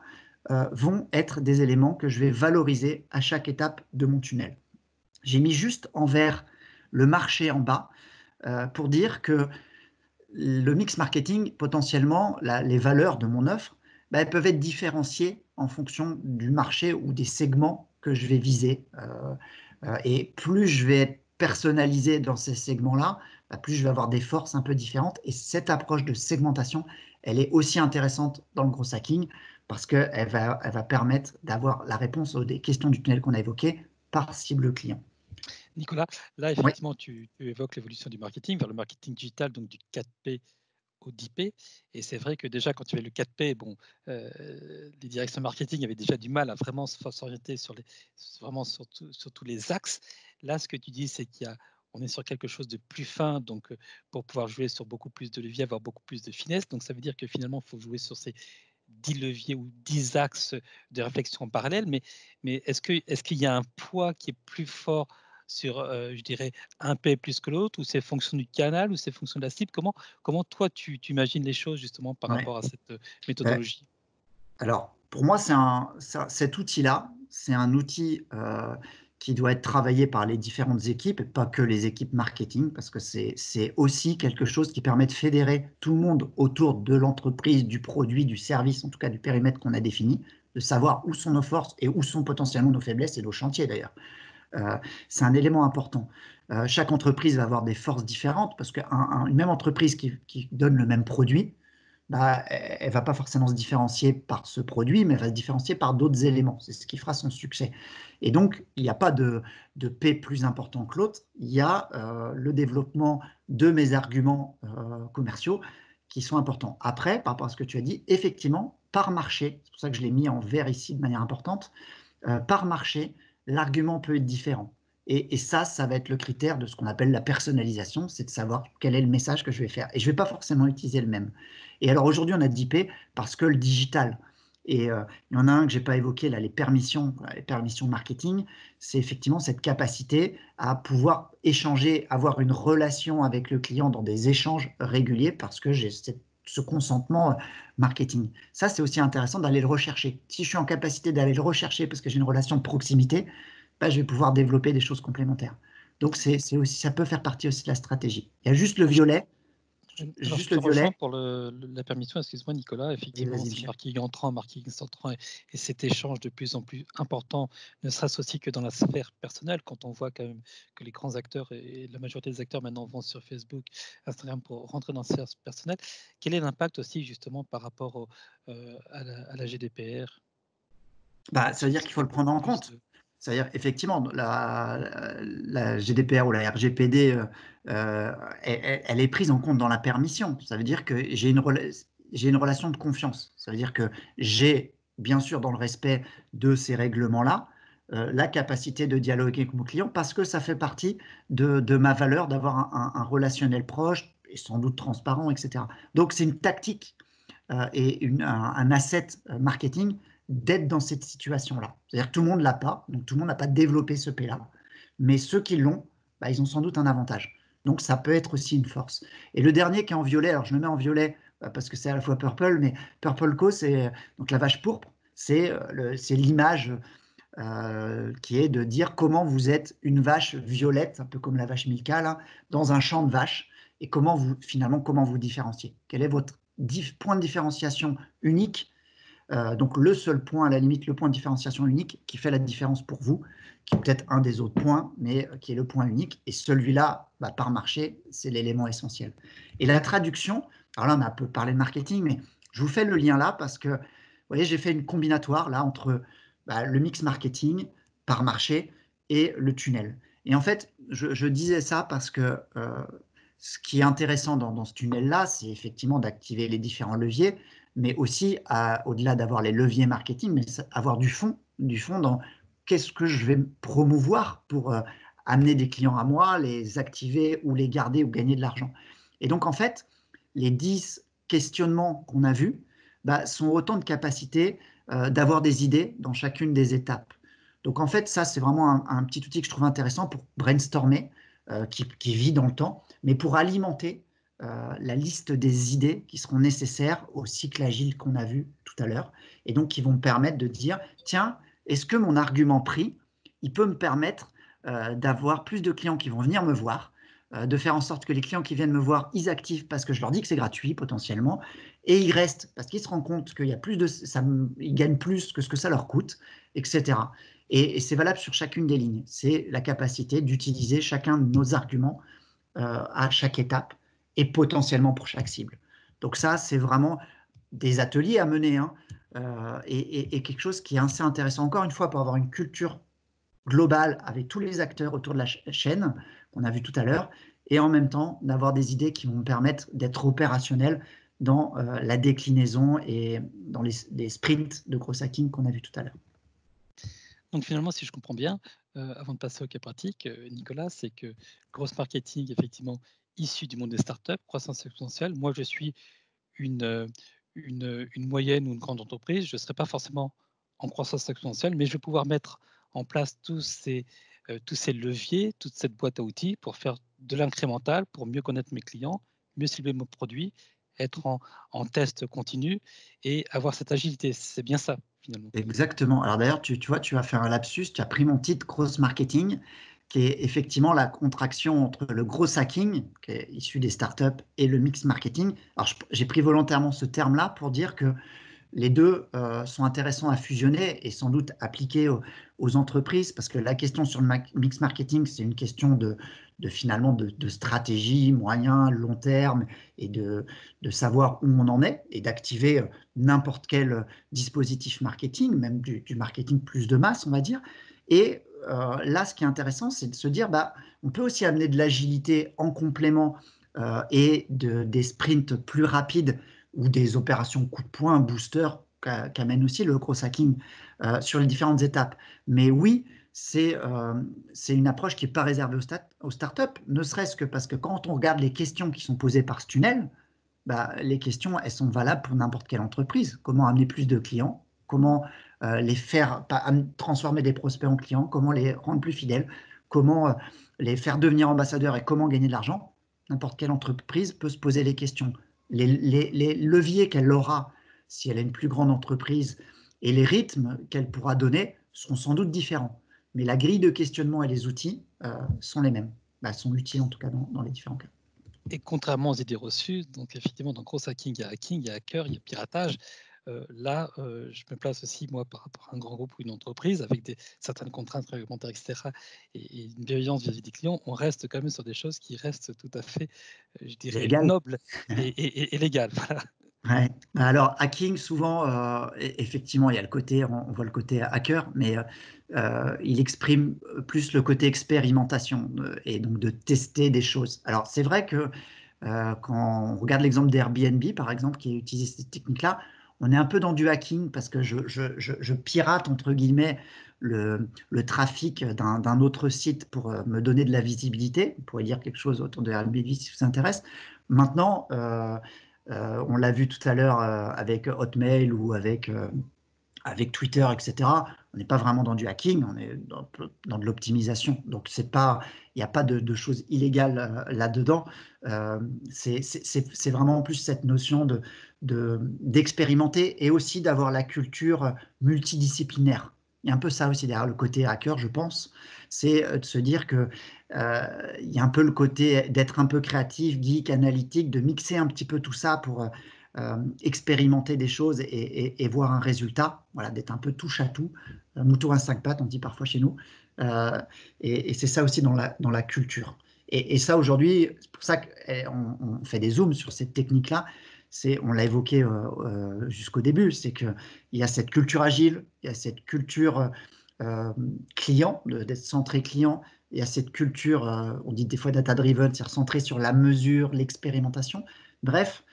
Speaker 1: vont être des éléments que je vais valoriser à chaque étape de mon tunnel. J'ai mis juste en vert le marché en bas pour dire que le mix marketing, potentiellement, les valeurs de mon offre, elles peuvent être différenciées en fonction du marché ou des segments que je vais viser. Et plus je vais être personnalisé dans ces segments-là, plus je vais avoir des forces un peu différentes. Et cette approche de segmentation, elle est aussi intéressante dans le gros hacking parce qu'elle va permettre d'avoir la réponse aux des questions du tunnel qu'on a évoquées par cible client.
Speaker 2: Nicolas, là,
Speaker 1: Oui.
Speaker 2: effectivement, tu évoques l'évolution du marketing vers le marketing digital, donc du 4P au 10P. Et c'est vrai que déjà, quand tu avais le 4P, bon, les directions marketing avaient déjà du mal à vraiment s'orienter vraiment sur tous les axes. Là, ce que tu dis, c'est on est sur quelque chose de plus fin, donc pour pouvoir jouer sur beaucoup plus de leviers, avoir beaucoup plus de finesse. Donc ça veut dire que finalement, il faut jouer sur ces 10 leviers ou 10 axes de réflexion en parallèle. Mais est-ce qu'il y a un poids qui est plus fort sur, je dirais, un P plus que l'autre, ou c'est fonction du canal, ou c'est fonction de la cible? Comment toi, tu imagines les choses justement par
Speaker 1: Ouais.
Speaker 2: rapport à cette méthodologie?
Speaker 1: Alors, pour moi, cet outil-là, c'est un outil qui doit être travaillé par les différentes équipes, et pas que les équipes marketing, parce que c'est aussi quelque chose qui permet de fédérer tout le monde autour de l'entreprise, du produit, du service, en tout cas du périmètre qu'on a défini, de savoir où sont nos forces et où sont potentiellement nos faiblesses et nos chantiers d'ailleurs. C'est un élément important. Chaque entreprise va avoir des forces différentes, parce qu'une même entreprise qui donne le même produit, elle ne va pas forcément se différencier par ce produit, mais elle va se différencier par d'autres éléments. C'est ce qui fera son succès. Et donc, il n'y a pas de P plus important que l'autre. Il y a le développement de mes arguments commerciaux qui sont importants. Après, par rapport à ce que tu as dit, effectivement, par marché, c'est pour ça que je l'ai mis en vert ici de manière importante, par marché, l'argument peut être différent. Et ça va être le critère de ce qu'on appelle la personnalisation, c'est de savoir quel est le message que je vais faire. Et je ne vais pas forcément utiliser le même. Et alors aujourd'hui, on a 10P parce que le digital, et il y en a un que je n'ai pas évoqué, là, les permissions marketing, c'est effectivement cette capacité à pouvoir échanger, avoir une relation avec le client dans des échanges réguliers parce que j'ai ce consentement marketing. Ça, c'est aussi intéressant d'aller le rechercher. Si je suis en capacité d'aller le rechercher parce que j'ai une relation de proximité, je vais pouvoir développer des choses complémentaires. Donc, aussi, ça peut faire partie aussi de la stratégie. Il y a juste le violet.
Speaker 2: Alors, je
Speaker 1: Juste le
Speaker 2: te rejoins
Speaker 1: violet.
Speaker 2: pour la permission, excuse-moi Nicolas, effectivement,
Speaker 1: Vas-y,
Speaker 2: c'est le
Speaker 1: Michel.
Speaker 2: marketing entrant, marketing sortant, et cet échange de plus en plus important, ne serait-ce aussi que dans la sphère personnelle, quand on voit quand même que les grands acteurs et la majorité des acteurs maintenant vont sur Facebook, Instagram pour rentrer dans la sphère personnelle. Quel est l'impact aussi justement par rapport à la GDPR
Speaker 1: Ça veut dire
Speaker 2: sur
Speaker 1: qu'il faut le
Speaker 2: beaucoup
Speaker 1: prendre en
Speaker 2: plus
Speaker 1: compte. C'est-à-dire, effectivement, la GDPR ou la RGPD, elle est prise en compte dans la permission. Ça veut dire que j'ai une relation de confiance. Ça veut dire que j'ai, bien sûr, dans le respect de ces règlements-là, la capacité de dialoguer avec mon client parce que ça fait partie de ma valeur d'avoir un relationnel proche et sans doute transparent, etc. Donc, c'est une tactique et un asset marketing d'être dans cette situation-là. C'est-à-dire que tout le monde ne l'a pas, donc tout le monde n'a pas développé ce P-là, mais ceux qui l'ont, ils ont sans doute un avantage. Donc ça peut être aussi une force. Et le dernier qui est en violet, alors je le mets en violet parce que c'est à la fois purple, mais Purple Co, c'est donc la vache pourpre, c'est l'image qui est de dire comment vous êtes une vache violette, un peu comme la vache Milka, là, dans un champ de vaches, et comment vous différenciez. Quel est votre point de différenciation unique, donc le seul point, à la limite, le point de différenciation unique qui fait la différence pour vous, qui est peut-être un des autres points, mais qui est le point unique. Et celui-là, par marché, c'est l'élément essentiel. Et la traduction, alors là, on a un peu parlé de marketing, mais je vous fais le lien là parce que, vous voyez, j'ai fait une combinatoire là entre le mix marketing par marché et le tunnel. Et en fait, je disais ça parce que ce qui est intéressant dans ce tunnel-là, c'est effectivement d'activer les différents leviers, mais aussi, au-delà d'avoir les leviers marketing, mais avoir du fond dans qu'est-ce que je vais promouvoir pour amener des clients à moi, les activer ou les garder ou gagner de l'argent. Et donc, en fait, les 10 questionnements qu'on a vus sont autant de capacités d'avoir des idées dans chacune des étapes. Donc, en fait, ça, c'est vraiment un petit outil que je trouve intéressant pour brainstormer, qui vit dans le temps, mais pour alimenter la liste des idées qui seront nécessaires au cycle agile qu'on a vu tout à l'heure, et donc qui vont me permettre de dire, tiens, est-ce que mon argument prix, il peut me permettre d'avoir plus de clients qui vont venir me voir, de faire en sorte que les clients qui viennent me voir, ils activent parce que je leur dis que c'est gratuit potentiellement, et ils restent parce qu'ils se rendent compte qu'il y a plus de, ils gagnent plus que ce que ça leur coûte, etc. Et c'est valable sur chacune des lignes. C'est la capacité d'utiliser chacun de nos arguments à chaque étape et potentiellement pour chaque cible. Donc ça, c'est vraiment des ateliers à mener, hein, et quelque chose qui est assez intéressant, encore une fois, pour avoir une culture globale avec tous les acteurs autour de la chaîne qu'on a vu tout à l'heure, et en même temps d'avoir des idées qui vont me permettre d'être opérationnel dans la déclinaison et dans les sprints de gros hacking qu'on a vu tout à l'heure.
Speaker 2: Donc finalement, si je comprends bien, avant de passer au cas pratique, Nicolas, c'est que grosse marketing, effectivement, issu du monde des startups, croissance exponentielle. Moi, je suis une, une moyenne ou une grande entreprise. Je ne serai pas forcément en croissance exponentielle, mais je vais pouvoir mettre en place tous ces leviers, toute cette boîte à outils pour faire de l'incrémental, pour mieux connaître mes clients, mieux cibler mon produit, être en test continu et avoir cette agilité. C'est bien ça, finalement.
Speaker 1: Exactement. Alors d'ailleurs, tu vois, tu vas faire un lapsus, tu as pris mon titre Gross Marketing, qui est effectivement la contraction entre le gros hacking, qui est issu des startups, et le mix marketing. Alors j'ai pris volontairement ce terme-là pour dire que les deux sont intéressants à fusionner et sans doute appliquer aux entreprises, parce que la question sur le mix marketing, c'est une question finalement de stratégie, moyen, long terme, et de savoir où on en est, et d'activer n'importe quel dispositif marketing, même du marketing plus de masse, on va dire. Et là, ce qui est intéressant, c'est de se dire, on peut aussi amener de l'agilité en complément et des sprints plus rapides ou des opérations coup de poing, booster, qu'amène aussi le gros hacking sur les différentes étapes. Mais oui, c'est une approche qui n'est pas réservée aux startups, ne serait-ce que parce que quand on regarde les questions qui sont posées par ce tunnel, les questions, elles sont valables pour n'importe quelle entreprise. Comment amener plus de clients? Comment les faire transformer des prospects en clients? Comment les rendre plus fidèles? Comment les faire devenir ambassadeurs et comment gagner de l'argent? N'importe quelle entreprise peut se poser les questions. Les leviers qu'elle aura si elle est une plus grande entreprise et les rythmes qu'elle pourra donner seront sans doute différents. Mais la grille de questionnement et les outils sont les mêmes, sont utiles en tout cas dans les différents cas.
Speaker 2: Et contrairement aux idées reçues, donc effectivement, dans gros hacking, il y a hacker, il y a piratage. Là, je me place aussi, moi, par rapport à un grand groupe ou une entreprise, avec certaines contraintes réglementaires, etc., et une bienveillance vis-à-vis des clients, on reste quand même sur des choses qui restent tout à fait, je dirais,
Speaker 1: Légal.
Speaker 2: nobles et légales. Voilà.
Speaker 1: Ouais. Alors, hacking, souvent, effectivement, il y a le côté, on voit le côté hacker, mais il exprime plus le côté expérimentation et donc de tester des choses. Alors, c'est vrai que quand on regarde l'exemple d'Airbnb, par exemple, qui utilise cette technique-là, on est un peu dans du hacking parce que je pirate, entre guillemets, le trafic d'un autre site pour me donner de la visibilité. On pourrait dire quelque chose autour de Airbnb si ça vous intéresse. Maintenant, on l'a vu tout à l'heure avec Hotmail ou avec Twitter, etc. On n'est pas vraiment dans du hacking, on est dans de l'optimisation. Donc, il n'y a pas de choses illégales là-dedans. C'est vraiment plus cette notion d'expérimenter et aussi d'avoir la culture multidisciplinaire. Il y a un peu ça aussi derrière le côté hacker, je pense. C'est de se dire que il y a un peu le côté d'être un peu créatif, geek, analytique, de mixer un petit peu tout ça pour expérimenter des choses et voir un résultat, voilà, d'être un peu touche à tout, mouton à 5 pattes, on dit parfois chez nous, et c'est ça aussi dans la culture. Et ça aujourd'hui, c'est pour ça qu'on fait des zooms sur cette technique-là, on l'a évoqué jusqu'au début, c'est qu'il y a cette culture agile, il y a cette culture client, d'être centré client, il y a cette culture, on dit des fois data-driven, c'est centré sur la mesure, l'expérimentation. Bref,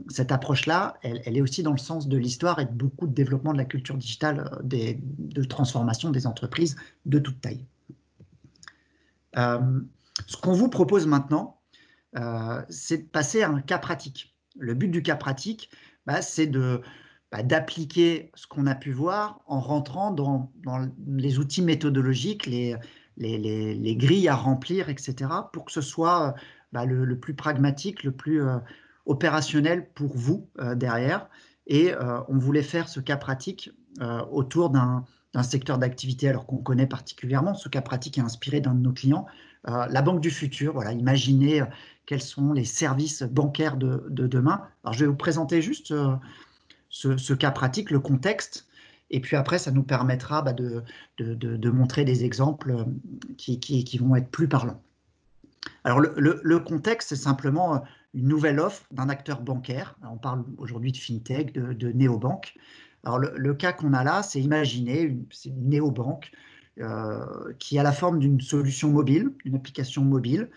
Speaker 1: cette approche-là, elle est aussi dans le sens de l'histoire et de beaucoup de développement de la culture digitale, de transformation des entreprises de toute taille. Ce qu'on vous propose maintenant, c'est de passer à un cas pratique. Le but du cas pratique, c'est d'appliquer ce qu'on a pu voir en rentrant dans les outils méthodologiques, les grilles à remplir, etc., pour que ce soit le plus pragmatique, le plus opérationnel pour vous derrière. Et on voulait faire ce cas pratique autour d'un secteur d'activité alors qu'on connaît particulièrement. Ce cas pratique est inspiré d'un de nos clients, la Banque du futur. Voilà, imaginez quels sont les services bancaires de demain. Alors, je vais vous présenter juste ce cas pratique, le contexte, et puis après, ça nous permettra de montrer des exemples qui vont être plus parlants. Alors, le contexte, c'est simplement une nouvelle offre d'un acteur bancaire. Alors, on parle aujourd'hui de fintech, de néobanque. Alors, le cas qu'on a là, c'est imaginer c'est une néobanque qui a la forme d'une solution mobile, une application mobile,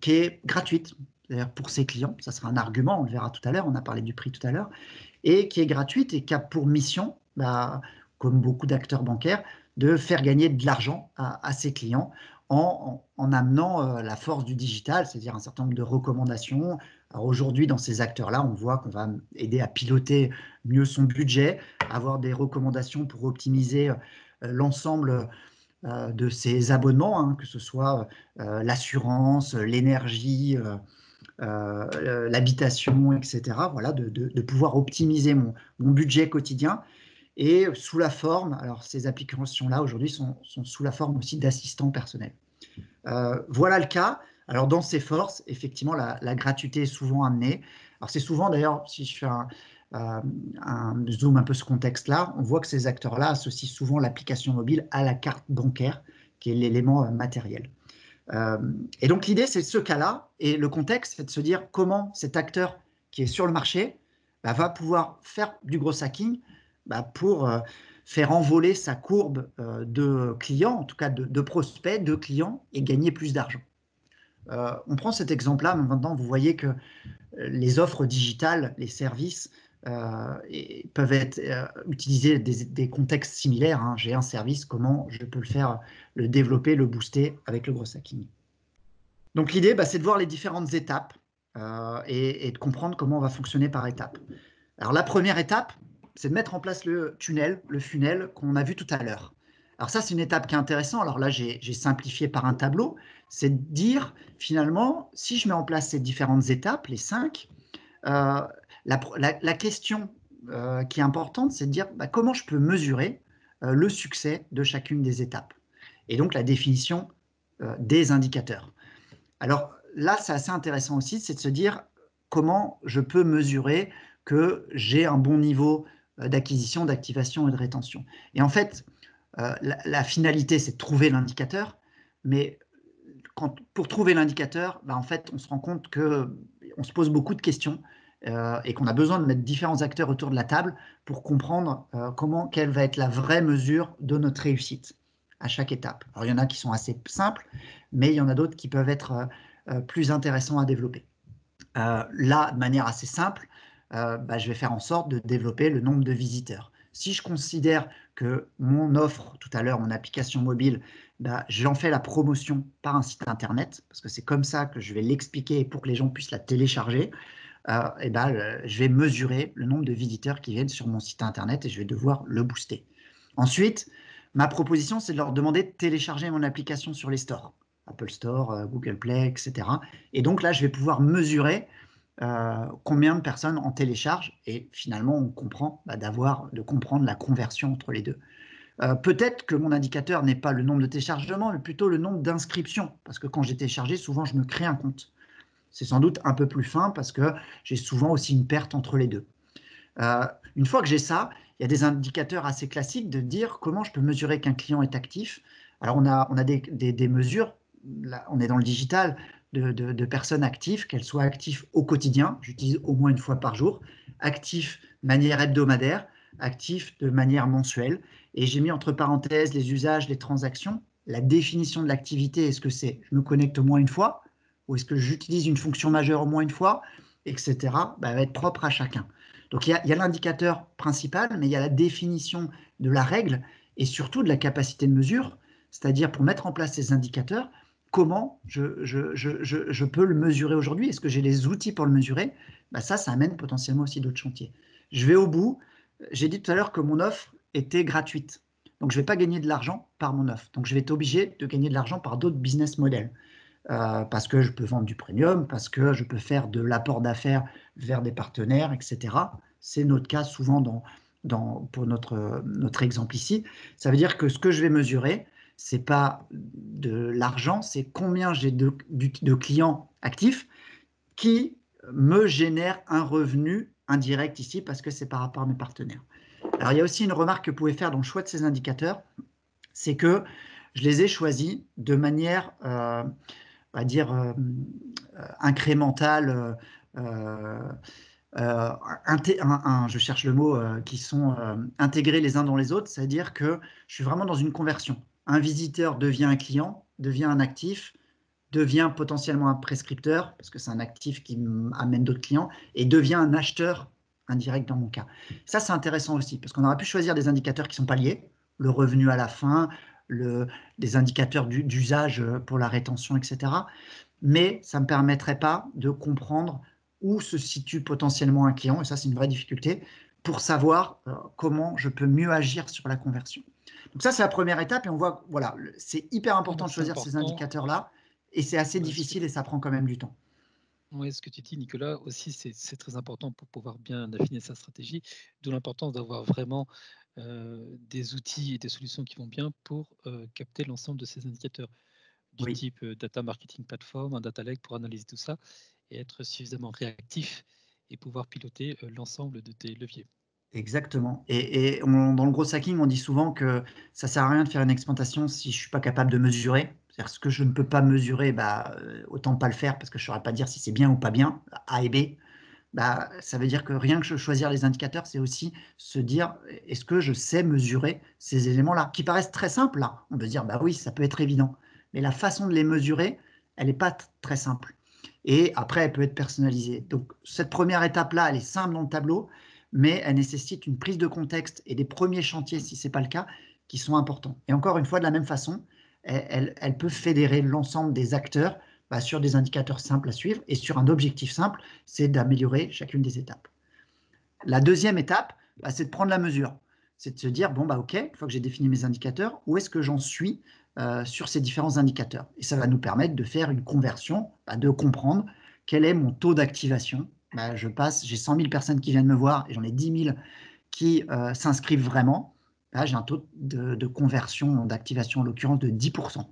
Speaker 1: qui est gratuite. C'est-à-dire pour ses clients, ça sera un argument, on le verra tout à l'heure, on a parlé du prix tout à l'heure, et qui est gratuite et qui a pour mission, comme beaucoup d'acteurs bancaires, de faire gagner de l'argent à ses clients en amenant la force du digital, c'est-à-dire un certain nombre de recommandations. Alors aujourd'hui, dans ces acteurs-là, on voit qu'on va aider à piloter mieux son budget, avoir des recommandations pour optimiser l'ensemble de ses abonnements, hein, que ce soit l'assurance, l'énergie, l'habitation, etc. Voilà, de pouvoir optimiser mon budget quotidien et sous la forme, alors ces applications-là aujourd'hui sont sous la forme aussi d'assistants personnels. Voilà le cas. Alors dans ces forces, effectivement, la gratuité est souvent amenée. Alors c'est souvent d'ailleurs, si je fais un zoom un peu ce contexte-là, on voit que ces acteurs-là associent souvent l'application mobile à la carte bancaire, qui est l'élément matériel. Et donc l'idée, c'est ce cas-là, et le contexte, c'est de se dire comment cet acteur qui est sur le marché va pouvoir faire du gros hacking pour faire envoler sa courbe de clients, en tout cas de prospects, de clients, et gagner plus d'argent. On prend cet exemple-là, maintenant vous voyez que les offres digitales, les services peuvent être utiliser des contextes similaires, hein. J'ai un service, comment je peux le développer, le booster avec le gros hacking. Donc l'idée, c'est de voir les différentes étapes et de comprendre comment on va fonctionner par étapes. Alors la première étape, c'est de mettre en place le tunnel, le funnel qu'on a vu tout à l'heure. Alors ça, c'est une étape qui est intéressante. Alors là, j'ai simplifié par un tableau. C'est de dire, finalement, si je mets en place ces différentes étapes, les 5, la question qui est importante, c'est de dire comment je peux mesurer le succès de chacune des étapes. Et donc la définition des indicateurs. Alors là, c'est assez intéressant aussi, c'est de se dire comment je peux mesurer que j'ai un bon niveau d'acquisition, d'activation et de rétention. Et en fait, la finalité, c'est de trouver l'indicateur, mais pour trouver l'indicateur, en fait, on se rend compte qu'on se pose beaucoup de questions et qu'on a besoin de mettre différents acteurs autour de la table pour comprendre quelle va être la vraie mesure de notre réussite à chaque étape. Alors, il y en a qui sont assez simples, mais il y en a d'autres qui peuvent être plus intéressants à développer. Là, de manière assez simple, je vais faire en sorte de développer le nombre de visiteurs. Si je considère que mon offre, tout à l'heure, mon application mobile, j'en fais la promotion par un site internet, parce que c'est comme ça que je vais l'expliquer pour que les gens puissent la télécharger, je vais mesurer le nombre de visiteurs qui viennent sur mon site internet et je vais devoir le booster. Ensuite, ma proposition, c'est de leur demander de télécharger mon application sur les stores. Apple Store, Google Play, etc. Et donc là, je vais pouvoir mesurer combien de personnes en téléchargent et finalement, on comprend de comprendre la conversion entre les deux. Peut-être que mon indicateur n'est pas le nombre de téléchargements, mais plutôt le nombre d'inscriptions, parce que quand j'ai téléchargé, souvent, je me crée un compte. C'est sans doute un peu plus fin parce que j'ai souvent aussi une perte entre les deux. Une fois que j'ai ça, il y a des indicateurs assez classiques de dire comment je peux mesurer qu'un client est actif. Alors, on a des mesures. Là, on est dans le digital de personnes actives, qu'elles soient actives au quotidien, j'utilise au moins une fois par jour, actifs de manière hebdomadaire, actifs de manière mensuelle. Et j'ai mis entre parenthèses les usages, les transactions, la définition de l'activité. Est-ce que c'est je me connecte au moins une fois ou est-ce que j'utilise une fonction majeure au moins une fois? etc., va être propre à chacun. Donc il y a l'indicateur principal, mais il y a la définition de la règle et surtout de la capacité de mesure, c'est-à-dire pour mettre en place ces indicateurs, comment je peux le mesurer aujourd'hui? Est-ce que j'ai les outils pour le mesurer? Ça amène potentiellement aussi d'autres chantiers. Je vais au bout. J'ai dit tout à l'heure que mon offre était gratuite. Donc je ne vais pas gagner de l'argent par mon offre. Donc je vais être obligé de gagner de l'argent par d'autres business models. Parce que je peux vendre du premium, parce que je peux faire de l'apport d'affaires vers des partenaires, etc. C'est notre cas souvent pour notre exemple ici. Ça veut dire que ce que je vais mesurer, ce n'est pas de l'argent, c'est combien j'ai de clients actifs qui me génèrent un revenu indirect ici, parce que c'est par rapport à mes partenaires. Alors, il y a aussi une remarque que vous pouvez faire dans le choix de ces indicateurs, c'est que je les ai choisis de manière on va dire, incrémentales, je cherche le mot, qui sont intégrés les uns dans les autres, c'est-à-dire que je suis vraiment dans une conversion. Un visiteur devient un client, devient un actif, devient potentiellement un prescripteur, parce que c'est un actif qui amène d'autres clients, et devient un acheteur indirect dans mon cas. Ça, c'est intéressant aussi, parce qu'on aurait pu choisir des indicateurs qui ne sont pas liés, le revenu à la fin, des indicateurs d'usage pour la rétention, etc. Mais ça ne me permettrait pas de comprendre où se situe potentiellement un client, et ça, c'est une vraie difficulté, pour savoir comment je peux mieux agir sur la conversion. Donc ça, c'est la première étape, et on voit, voilà, c'est hyper
Speaker 2: Non,
Speaker 1: important
Speaker 2: mais
Speaker 1: de
Speaker 2: c'est
Speaker 1: choisir ces
Speaker 2: important.
Speaker 1: indicateurs-là, et c'est assez
Speaker 2: Ouais,
Speaker 1: difficile et ça prend quand même du temps.
Speaker 2: ouais, ce que tu dis, Nicolas, aussi, c'est très important pour pouvoir bien affiner sa stratégie, d'où l'importance d'avoir vraiment des outils et des solutions qui vont bien pour capter l'ensemble de ces indicateurs, du
Speaker 1: Oui,
Speaker 2: type Data Marketing Platform, un Data Lake pour analyser tout ça et être suffisamment réactif et pouvoir piloter l'ensemble de tes leviers.
Speaker 1: exactement. Et dans le gros hacking, on dit souvent que ça ne sert à rien de faire une expérimentation si je ne suis pas capable de mesurer. C'est-à-dire ce que je ne peux pas mesurer, autant pas le faire parce que je ne saurais pas dire si c'est bien ou pas bien, A et B. Ça veut dire que rien que choisir les indicateurs, c'est aussi se dire, est-ce que je sais mesurer ces éléments-là, qui paraissent très simples là. On peut se dire, bah oui, ça peut être évident. Mais la façon de les mesurer, elle n'est pas très simple. Et après, elle peut être personnalisée. Donc, cette première étape-là, elle est simple dans le tableau, mais elle nécessite une prise de contexte et des premiers chantiers, si ce n'est pas le cas, qui sont importants. Et encore une fois, de la même façon, elle peut fédérer l'ensemble des acteurs sur des indicateurs simples à suivre et sur un objectif simple, c'est d'améliorer chacune des étapes. La deuxième étape, c'est de prendre la mesure. C'est de se dire, bon, OK, une fois que j'ai défini mes indicateurs, où est-ce que j'en suis sur ces différents indicateurs? Et ça va nous permettre de faire une conversion, de comprendre quel est mon taux d'activation. J'ai 100 000 personnes qui viennent me voir et j'en ai 10 000 qui s'inscrivent vraiment. Là, j'ai un taux de conversion, d'activation en l'occurrence de 10%.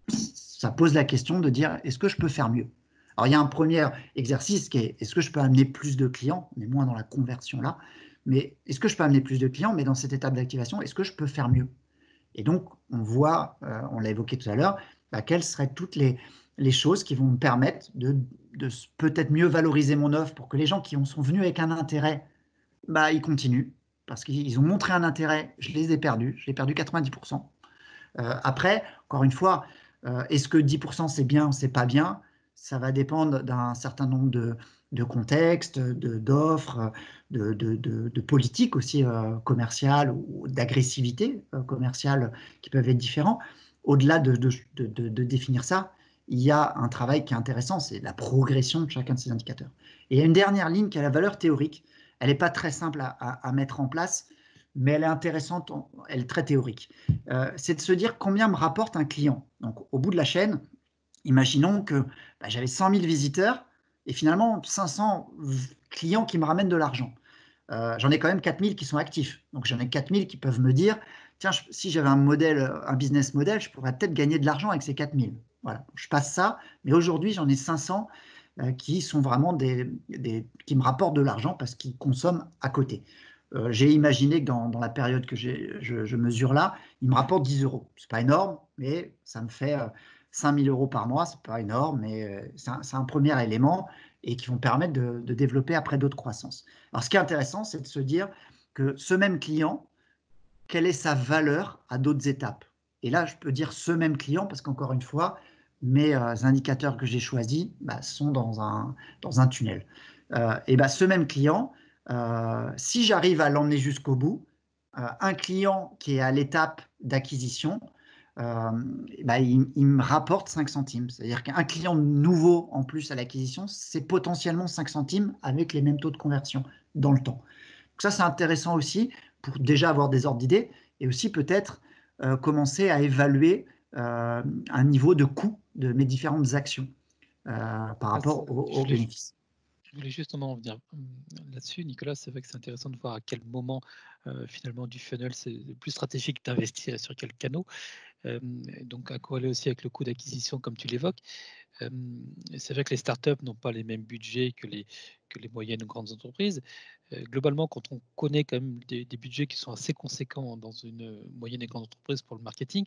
Speaker 1: Ça pose la question de dire, est-ce que je peux faire mieux? Alors, il y a un premier exercice qui est, est-ce que je peux amener plus de clients? On est moins dans la conversion là, mais est-ce que je peux amener plus de clients? Mais dans cette étape d'activation, est-ce que je peux faire mieux? Et donc, on voit, on l'a évoqué tout à l'heure, quelles seraient toutes les choses qui vont me permettre de peut-être mieux valoriser mon offre pour que les gens qui sont venus avec un intérêt, ils continuent. Parce qu'ils ont montré un intérêt, je les ai perdus, j'ai perdu 90%. Après, encore une fois, est-ce que 10% c'est bien ou c'est pas bien? Ça va dépendre d'un certain nombre de contextes, d'offres, de politiques aussi commerciales ou d'agressivité commerciale qui peuvent être différents. Au-delà de définir ça, il y a un travail qui est intéressant, c'est la progression de chacun de ces indicateurs. Et il y a une dernière ligne qui a la valeur théorique. Elle n'est pas très simple à mettre en place, mais elle est intéressante, elle est très théorique. C'est de se dire combien me rapporte un client. Donc, au bout de la chaîne, imaginons que j'avais 100 000 visiteurs et finalement 500 clients qui me ramènent de l'argent. J'en ai quand même 4 000 qui sont actifs. Donc, j'en ai 4 000 qui peuvent me dire, tiens, si j'avais un business model, je pourrais peut-être gagner de l'argent avec ces 4 000. Voilà, je passe ça. Mais aujourd'hui, j'en ai 500 qui sont vraiment qui me rapportent de l'argent parce qu'ils consomment à côté. J'ai imaginé que dans la période que je mesure là, il me rapporte 10 euros. Ce n'est pas énorme, mais ça me fait 5 000 euros par mois. Ce n'est pas énorme, mais c'est un premier élément et qui vont permettre de développer après d'autres croissances. Alors, ce qui est intéressant, c'est de se dire que ce même client, quelle est sa valeur à d'autres étapes? Et là, je peux dire ce même client parce qu'encore une fois, mes indicateurs que j'ai choisis sont dans un tunnel. Et ben, ce même client, si j'arrive à l'emmener jusqu'au bout, un client qui est à l'étape d'acquisition, bah, il me rapporte 5 centimes. C'est-à-dire qu'un client nouveau en plus à l'acquisition, c'est potentiellement 5 centimes avec les mêmes taux de conversion dans le temps. Donc ça, c'est intéressant aussi pour déjà avoir des ordres d'idées et aussi peut-être commencer à évaluer un niveau de coût de mes différentes actions par rapport aux bénéfices.
Speaker 2: Je voulais justement en venir là-dessus, Nicolas. C'est vrai que c'est intéressant de voir à quel moment finalement du funnel c'est plus stratégique d'investir et sur quel canot. Donc à corréler aussi avec le coût d'acquisition comme tu l'évoques. C'est vrai que les startups n'ont pas les mêmes budgets que les moyennes ou grandes entreprises. Globalement, quand on connaît quand même des budgets qui sont assez conséquents dans une moyenne et grande entreprise pour le marketing,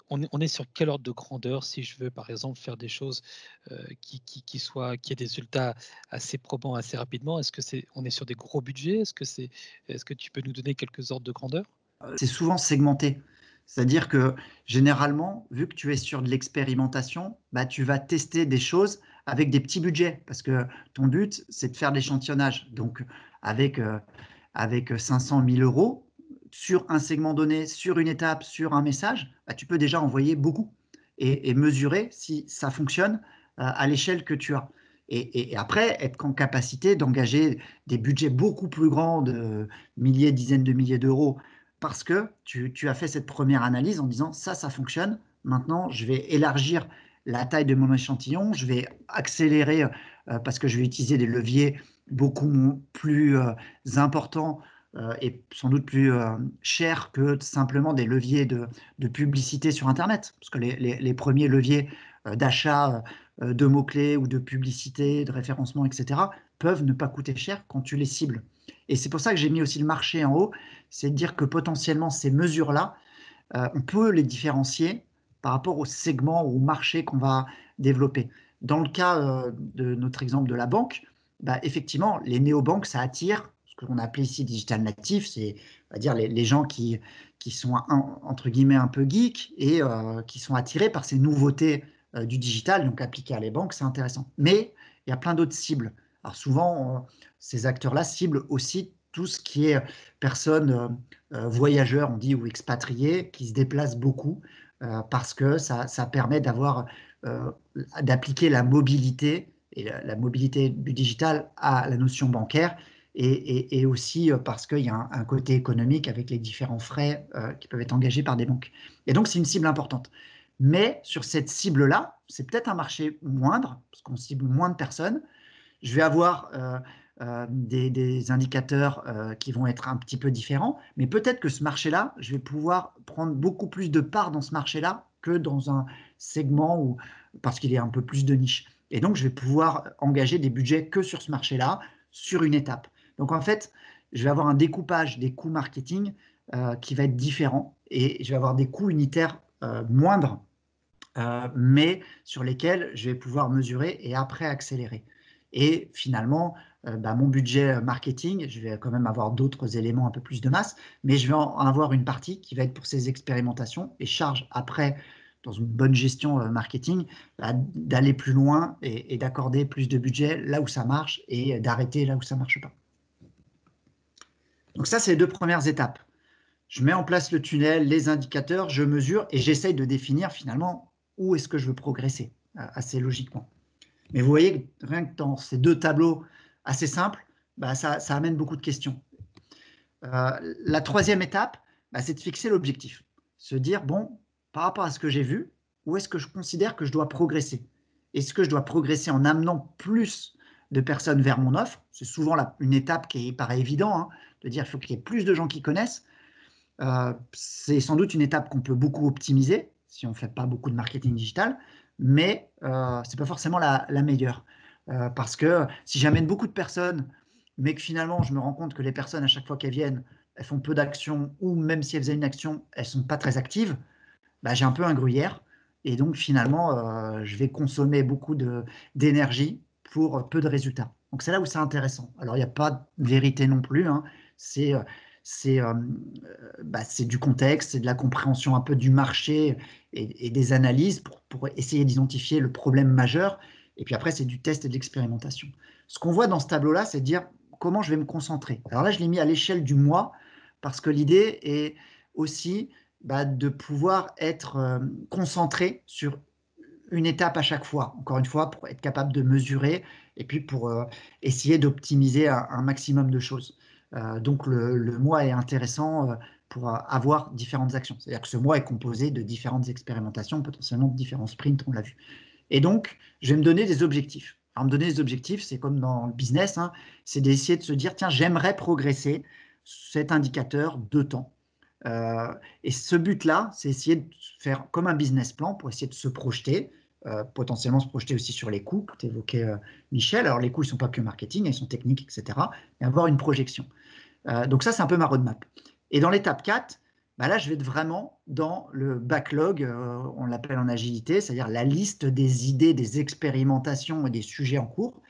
Speaker 2: on est sur quel ordre de grandeur si je veux, par exemple, faire des choses qui aient des résultats assez probants assez rapidement? On est sur des gros budgets? Est-ce que tu peux nous donner quelques ordres de grandeur?
Speaker 1: C'est souvent segmenté. C'est-à-dire que généralement, vu que tu es sur de l'expérimentation, bah, tu vas tester des choses avec des petits budgets parce que ton but, c'est de faire de l'échantillonnage. Donc, avec, avec 500 000 euros sur un segment donné, sur une étape, sur un message, bah, tu peux déjà envoyer beaucoup et mesurer si ça fonctionne à l'échelle que tu as. Et après, être en capacité d'engager des budgets beaucoup plus grands de milliers, dizaines de milliers d'euros parce que tu as fait cette première analyse en disant ça fonctionne. Maintenant, je vais élargir la taille de mon échantillon, je vais accélérer parce que je vais utiliser des leviers beaucoup plus importants et sans doute plus chers que simplement des leviers de publicité sur Internet. Parce que les premiers leviers d'achat de mots-clés ou de publicité, de référencement, etc., peuvent ne pas coûter cher quand tu les cibles. Et c'est pour ça que j'ai mis aussi le marché en haut, c'est de dire que potentiellement ces mesures-là, on peut les différencier par rapport au segment ou au marché qu'on va développer. Dans le cas de notre exemple de la banque, bah, effectivement, les néobanques, ça attire ce qu'on a appelé ici digital natif, c'est on va dire les gens qui sont entre guillemets un peu geeks et qui sont attirés par ces nouveautés du digital, donc appliquées à les banques, c'est intéressant. Mais il y a plein d'autres cibles. Alors souvent, ces acteurs-là ciblent aussi tout ce qui est personnes voyageurs, on dit, ou expatriés, qui se déplacent beaucoup parce que ça permet d'appliquer la mobilité et la mobilité du digital à la notion bancaire et aussi parce qu'il y a un côté économique avec les différents frais qui peuvent être engagés par des banques. Et donc, c'est une cible importante. Mais sur cette cible-là, c'est peut-être un marché moindre, parce qu'on cible moins de personnes. Je vais avoir des indicateurs qui vont être un petit peu différents, mais peut-être que ce marché-là, je vais pouvoir prendre beaucoup plus de parts dans ce marché-là que dans un segment où, parce qu'il est un peu plus de niche. Et donc, je vais pouvoir engager des budgets que sur ce marché-là, sur une étape. Donc, en fait, je vais avoir un découpage des coûts marketing qui va être différent et je vais avoir des coûts unitaires moindres, mais sur lesquels je vais pouvoir mesurer et après accélérer. Et finalement, bah, mon budget marketing, je vais quand même avoir d'autres éléments un peu plus de masse, mais je vais en avoir une partie qui va être pour ces expérimentations et charge après, dans une bonne gestion marketing, bah, d'aller plus loin et d'accorder plus de budget là où ça marche et d'arrêter là où ça ne marche pas. Donc ça, c'est les deux premières étapes. Je mets en place le tunnel, les indicateurs, je mesure et j'essaye de définir finalement où est-ce que je veux progresser assez logiquement. Mais vous voyez que rien que dans ces deux tableaux assez simples, bah, ça amène beaucoup de questions. La troisième étape, bah, c'est de fixer l'objectif. Se dire, bon, par rapport à ce que j'ai vu, où est-ce que je considère que je dois progresser? Est-ce que je dois progresser en amenant plus de personnes vers mon offre? C'est souvent une étape qui paraît évidente, hein, de dire qu'il faut qu'il y ait plus de gens qui connaissent. C'est sans doute une étape qu'on peut beaucoup optimiser si on ne fait pas beaucoup de marketing digital, mais ce n'est pas forcément la meilleure. Parce que si j'amène beaucoup de personnes, mais que finalement je me rends compte que les personnes à chaque fois qu'elles viennent, elles font peu d'actions, ou même si elles faisaient une action, elles ne sont pas très actives, bah, j'ai un peu un gruyère. Et donc finalement, je vais consommer beaucoup d'énergie pour peu de résultats. Donc c'est là où c'est intéressant. Alors il n'y a pas de vérité non plus, hein. C'est c'est du contexte, c'est de la compréhension un peu du marché et des analyses pour essayer d'identifier le problème majeur. Et puis après, c'est du test et de l'expérimentation. Ce qu'on voit dans ce tableau-là, c'est de dire comment je vais me concentrer. Alors là, je l'ai mis à l'échelle du mois, parce que l'idée est aussi de pouvoir être concentré sur une étape à chaque fois, encore une fois, pour être capable de mesurer et puis pour essayer d'optimiser un maximum de choses. Donc le mois est intéressant pour avoir différentes actions. C'est-à-dire que ce mois est composé de différentes expérimentations, potentiellement de différents sprints, on l'a vu. Et donc, je vais me donner des objectifs. Alors, me donner des objectifs, c'est comme dans le business, hein, c'est d'essayer de se dire, tiens, j'aimerais progresser cet indicateur de temps. Et ce but-là, c'est essayer de faire comme un business plan pour essayer de se projeter, potentiellement se projeter aussi sur les coûts que tu évoquais, Michel. Alors, les coûts, ils ne sont pas que marketing, ils sont techniques, etc. Et avoir une projection. Donc ça, c'est un peu ma roadmap. Et dans l'étape 4, là, je vais être vraiment dans le backlog, on l'appelle en agilité, c'est-à-dire la liste des idées, des expérimentations et des sujets en cours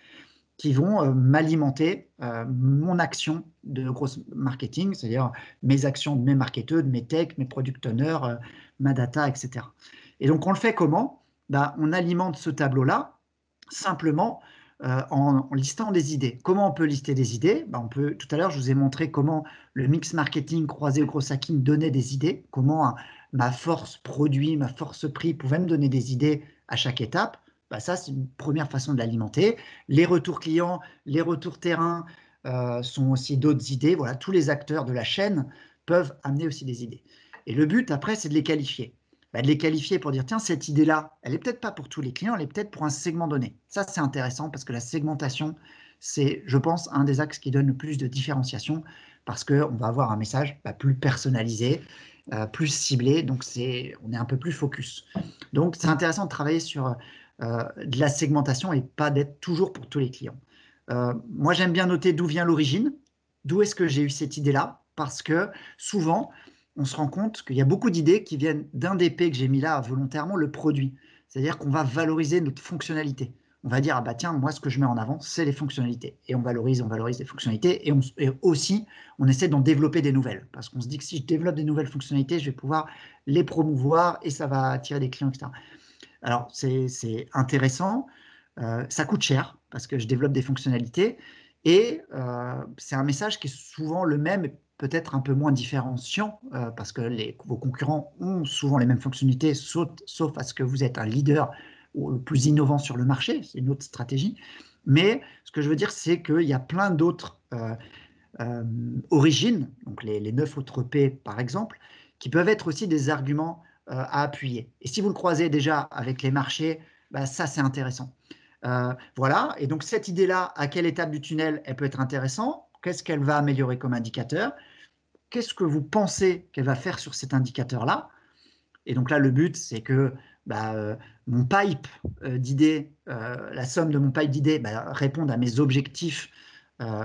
Speaker 1: qui vont m'alimenter mon action de grosse marketing, c'est-à-dire mes actions de mes marketeurs, de mes tech, mes product owners, ma data, etc. Et donc, on le fait comment? On alimente ce tableau-là simplement en listant des idées. Comment on peut lister des idées? Tout à l'heure, je vous ai montré comment le mix marketing croisé au gros hacking donnait des idées, comment ma force produit, ma force prix pouvait me donner des idées à chaque étape. Ça, c'est une première façon de l'alimenter. Les retours clients, les retours terrain sont aussi d'autres idées. Voilà, tous les acteurs de la chaîne peuvent amener aussi des idées. Et le but, après, c'est de les qualifier. De les qualifier pour dire, tiens, cette idée-là, elle n'est peut-être pas pour tous les clients, elle est peut-être pour un segment donné. Ça, c'est intéressant parce que la segmentation, c'est, je pense, un des axes qui donne le plus de différenciation parce qu'on va avoir un message plus personnalisé, plus ciblé, donc on est un peu plus focus. Donc, c'est intéressant de travailler sur de la segmentation et pas d'être toujours pour tous les clients. Moi, j'aime bien noter d'où vient l'origine, d'où est-ce que j'ai eu cette idée-là, parce que souvent, on se rend compte qu'il y a beaucoup d'idées qui viennent d'un des P que j'ai mis là volontairement, le produit. C'est-à-dire qu'on va valoriser notre fonctionnalité. On va dire, tiens, moi, ce que je mets en avant, c'est les fonctionnalités. Et on valorise les fonctionnalités. Et aussi, on essaie d'en développer des nouvelles. Parce qu'on se dit que si je développe des nouvelles fonctionnalités, je vais pouvoir les promouvoir et ça va attirer des clients, etc. Alors, c'est intéressant. Ça coûte cher parce que je développe des fonctionnalités. Et c'est un message qui est souvent le même, peut-être un peu moins différenciant, parce que vos concurrents ont souvent les mêmes fonctionnalités, sauf à ce que vous êtes un leader ou le plus innovant sur le marché, c'est une autre stratégie. Mais ce que je veux dire, c'est qu'il y a plein d'autres origines, donc les 9 autres P par exemple, qui peuvent être aussi des arguments à appuyer. Et si vous le croisez déjà avec les marchés, ça c'est intéressant. Voilà, et donc cette idée-là, à quelle étape du tunnel elle peut être intéressante? Qu'est-ce qu'elle va améliorer comme indicateur? Qu'est-ce que vous pensez qu'elle va faire sur cet indicateur-là? Et donc là, le but, c'est que mon pipe d'idées, la somme de mon pipe d'idées réponde à mes objectifs,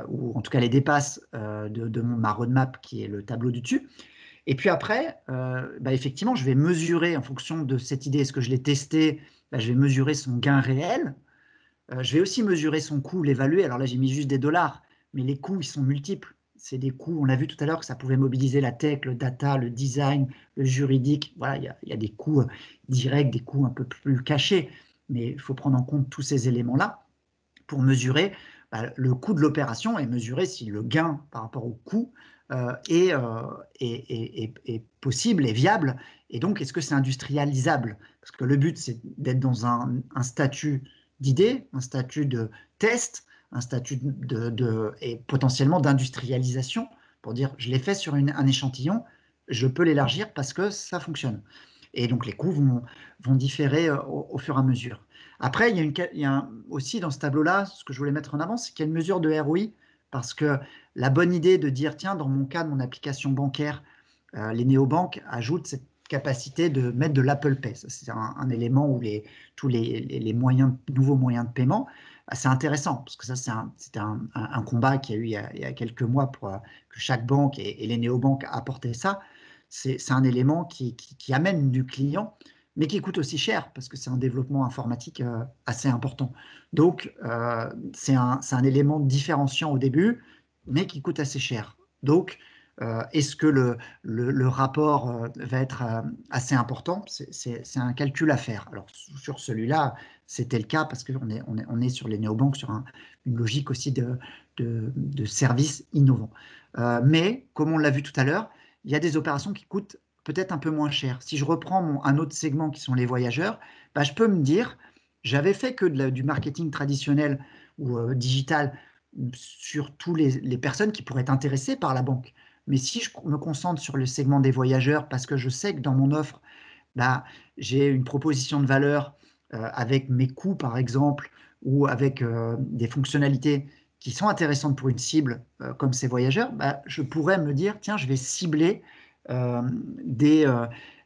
Speaker 1: ou en tout cas les dépasse de ma roadmap qui est le tableau du dessus. Et puis après, effectivement, je vais mesurer en fonction de cette idée, est-ce que je l'ai testée, je vais mesurer son gain réel. Je vais aussi mesurer son coût, l'évaluer. Alors là, j'ai mis juste des dollars, mais les coûts, ils sont multiples. C'est des coûts, on a vu tout à l'heure que ça pouvait mobiliser la tech, le data, le design, le juridique. Voilà, il y a des coûts directs, des coûts un peu plus cachés, mais il faut prendre en compte tous ces éléments-là pour mesurer le coût de l'opération et mesurer si le gain par rapport au coût est possible et viable. Et donc, est-ce que c'est industrialisable? Parce que le but, c'est d'être dans un statut d'idée, un statut de test, un statut et potentiellement d'industrialisation pour dire je l'ai fait sur un échantillon, je peux l'élargir parce que ça fonctionne. Et donc les coûts vont différer au fur et à mesure. Après, il y a aussi dans ce tableau-là, ce que je voulais mettre en avant, c'est qu'il y a une mesure de ROI, parce que la bonne idée de dire, tiens, dans mon cas, de mon application bancaire, les néobanques ajoutent cette capacité de mettre de l'Apple Pay. C'est un élément où tous les nouveaux moyens de paiement, c'est intéressant, parce que ça, c'était un combat qu'il y a eu il y a quelques mois pour que chaque banque et les néobanques apportaient ça. C'est un élément qui amène du client, mais qui coûte aussi cher, parce que c'est un développement informatique assez important. Donc, c'est un élément différenciant au début, mais qui coûte assez cher. Donc, Est-ce que le rapport va être assez important? C'est un calcul à faire. Alors sur celui-là, c'était le cas parce qu'on est sur les néobanques, sur une logique aussi de services innovants. Mais comme on l'a vu tout à l'heure, il y a des opérations qui coûtent peut-être un peu moins cher. Si je reprends un autre segment qui sont les voyageurs, bah, je peux me dire, j'avais fait que du marketing traditionnel ou digital sur tous les personnes qui pourraient être intéressées par la banque. Mais si je me concentre sur le segment des voyageurs, parce que je sais que dans mon offre, bah, j'ai une proposition de valeur avec mes coûts, par exemple, ou avec des fonctionnalités qui sont intéressantes pour une cible comme ces voyageurs, bah, je pourrais me dire, tiens, je vais cibler euh, de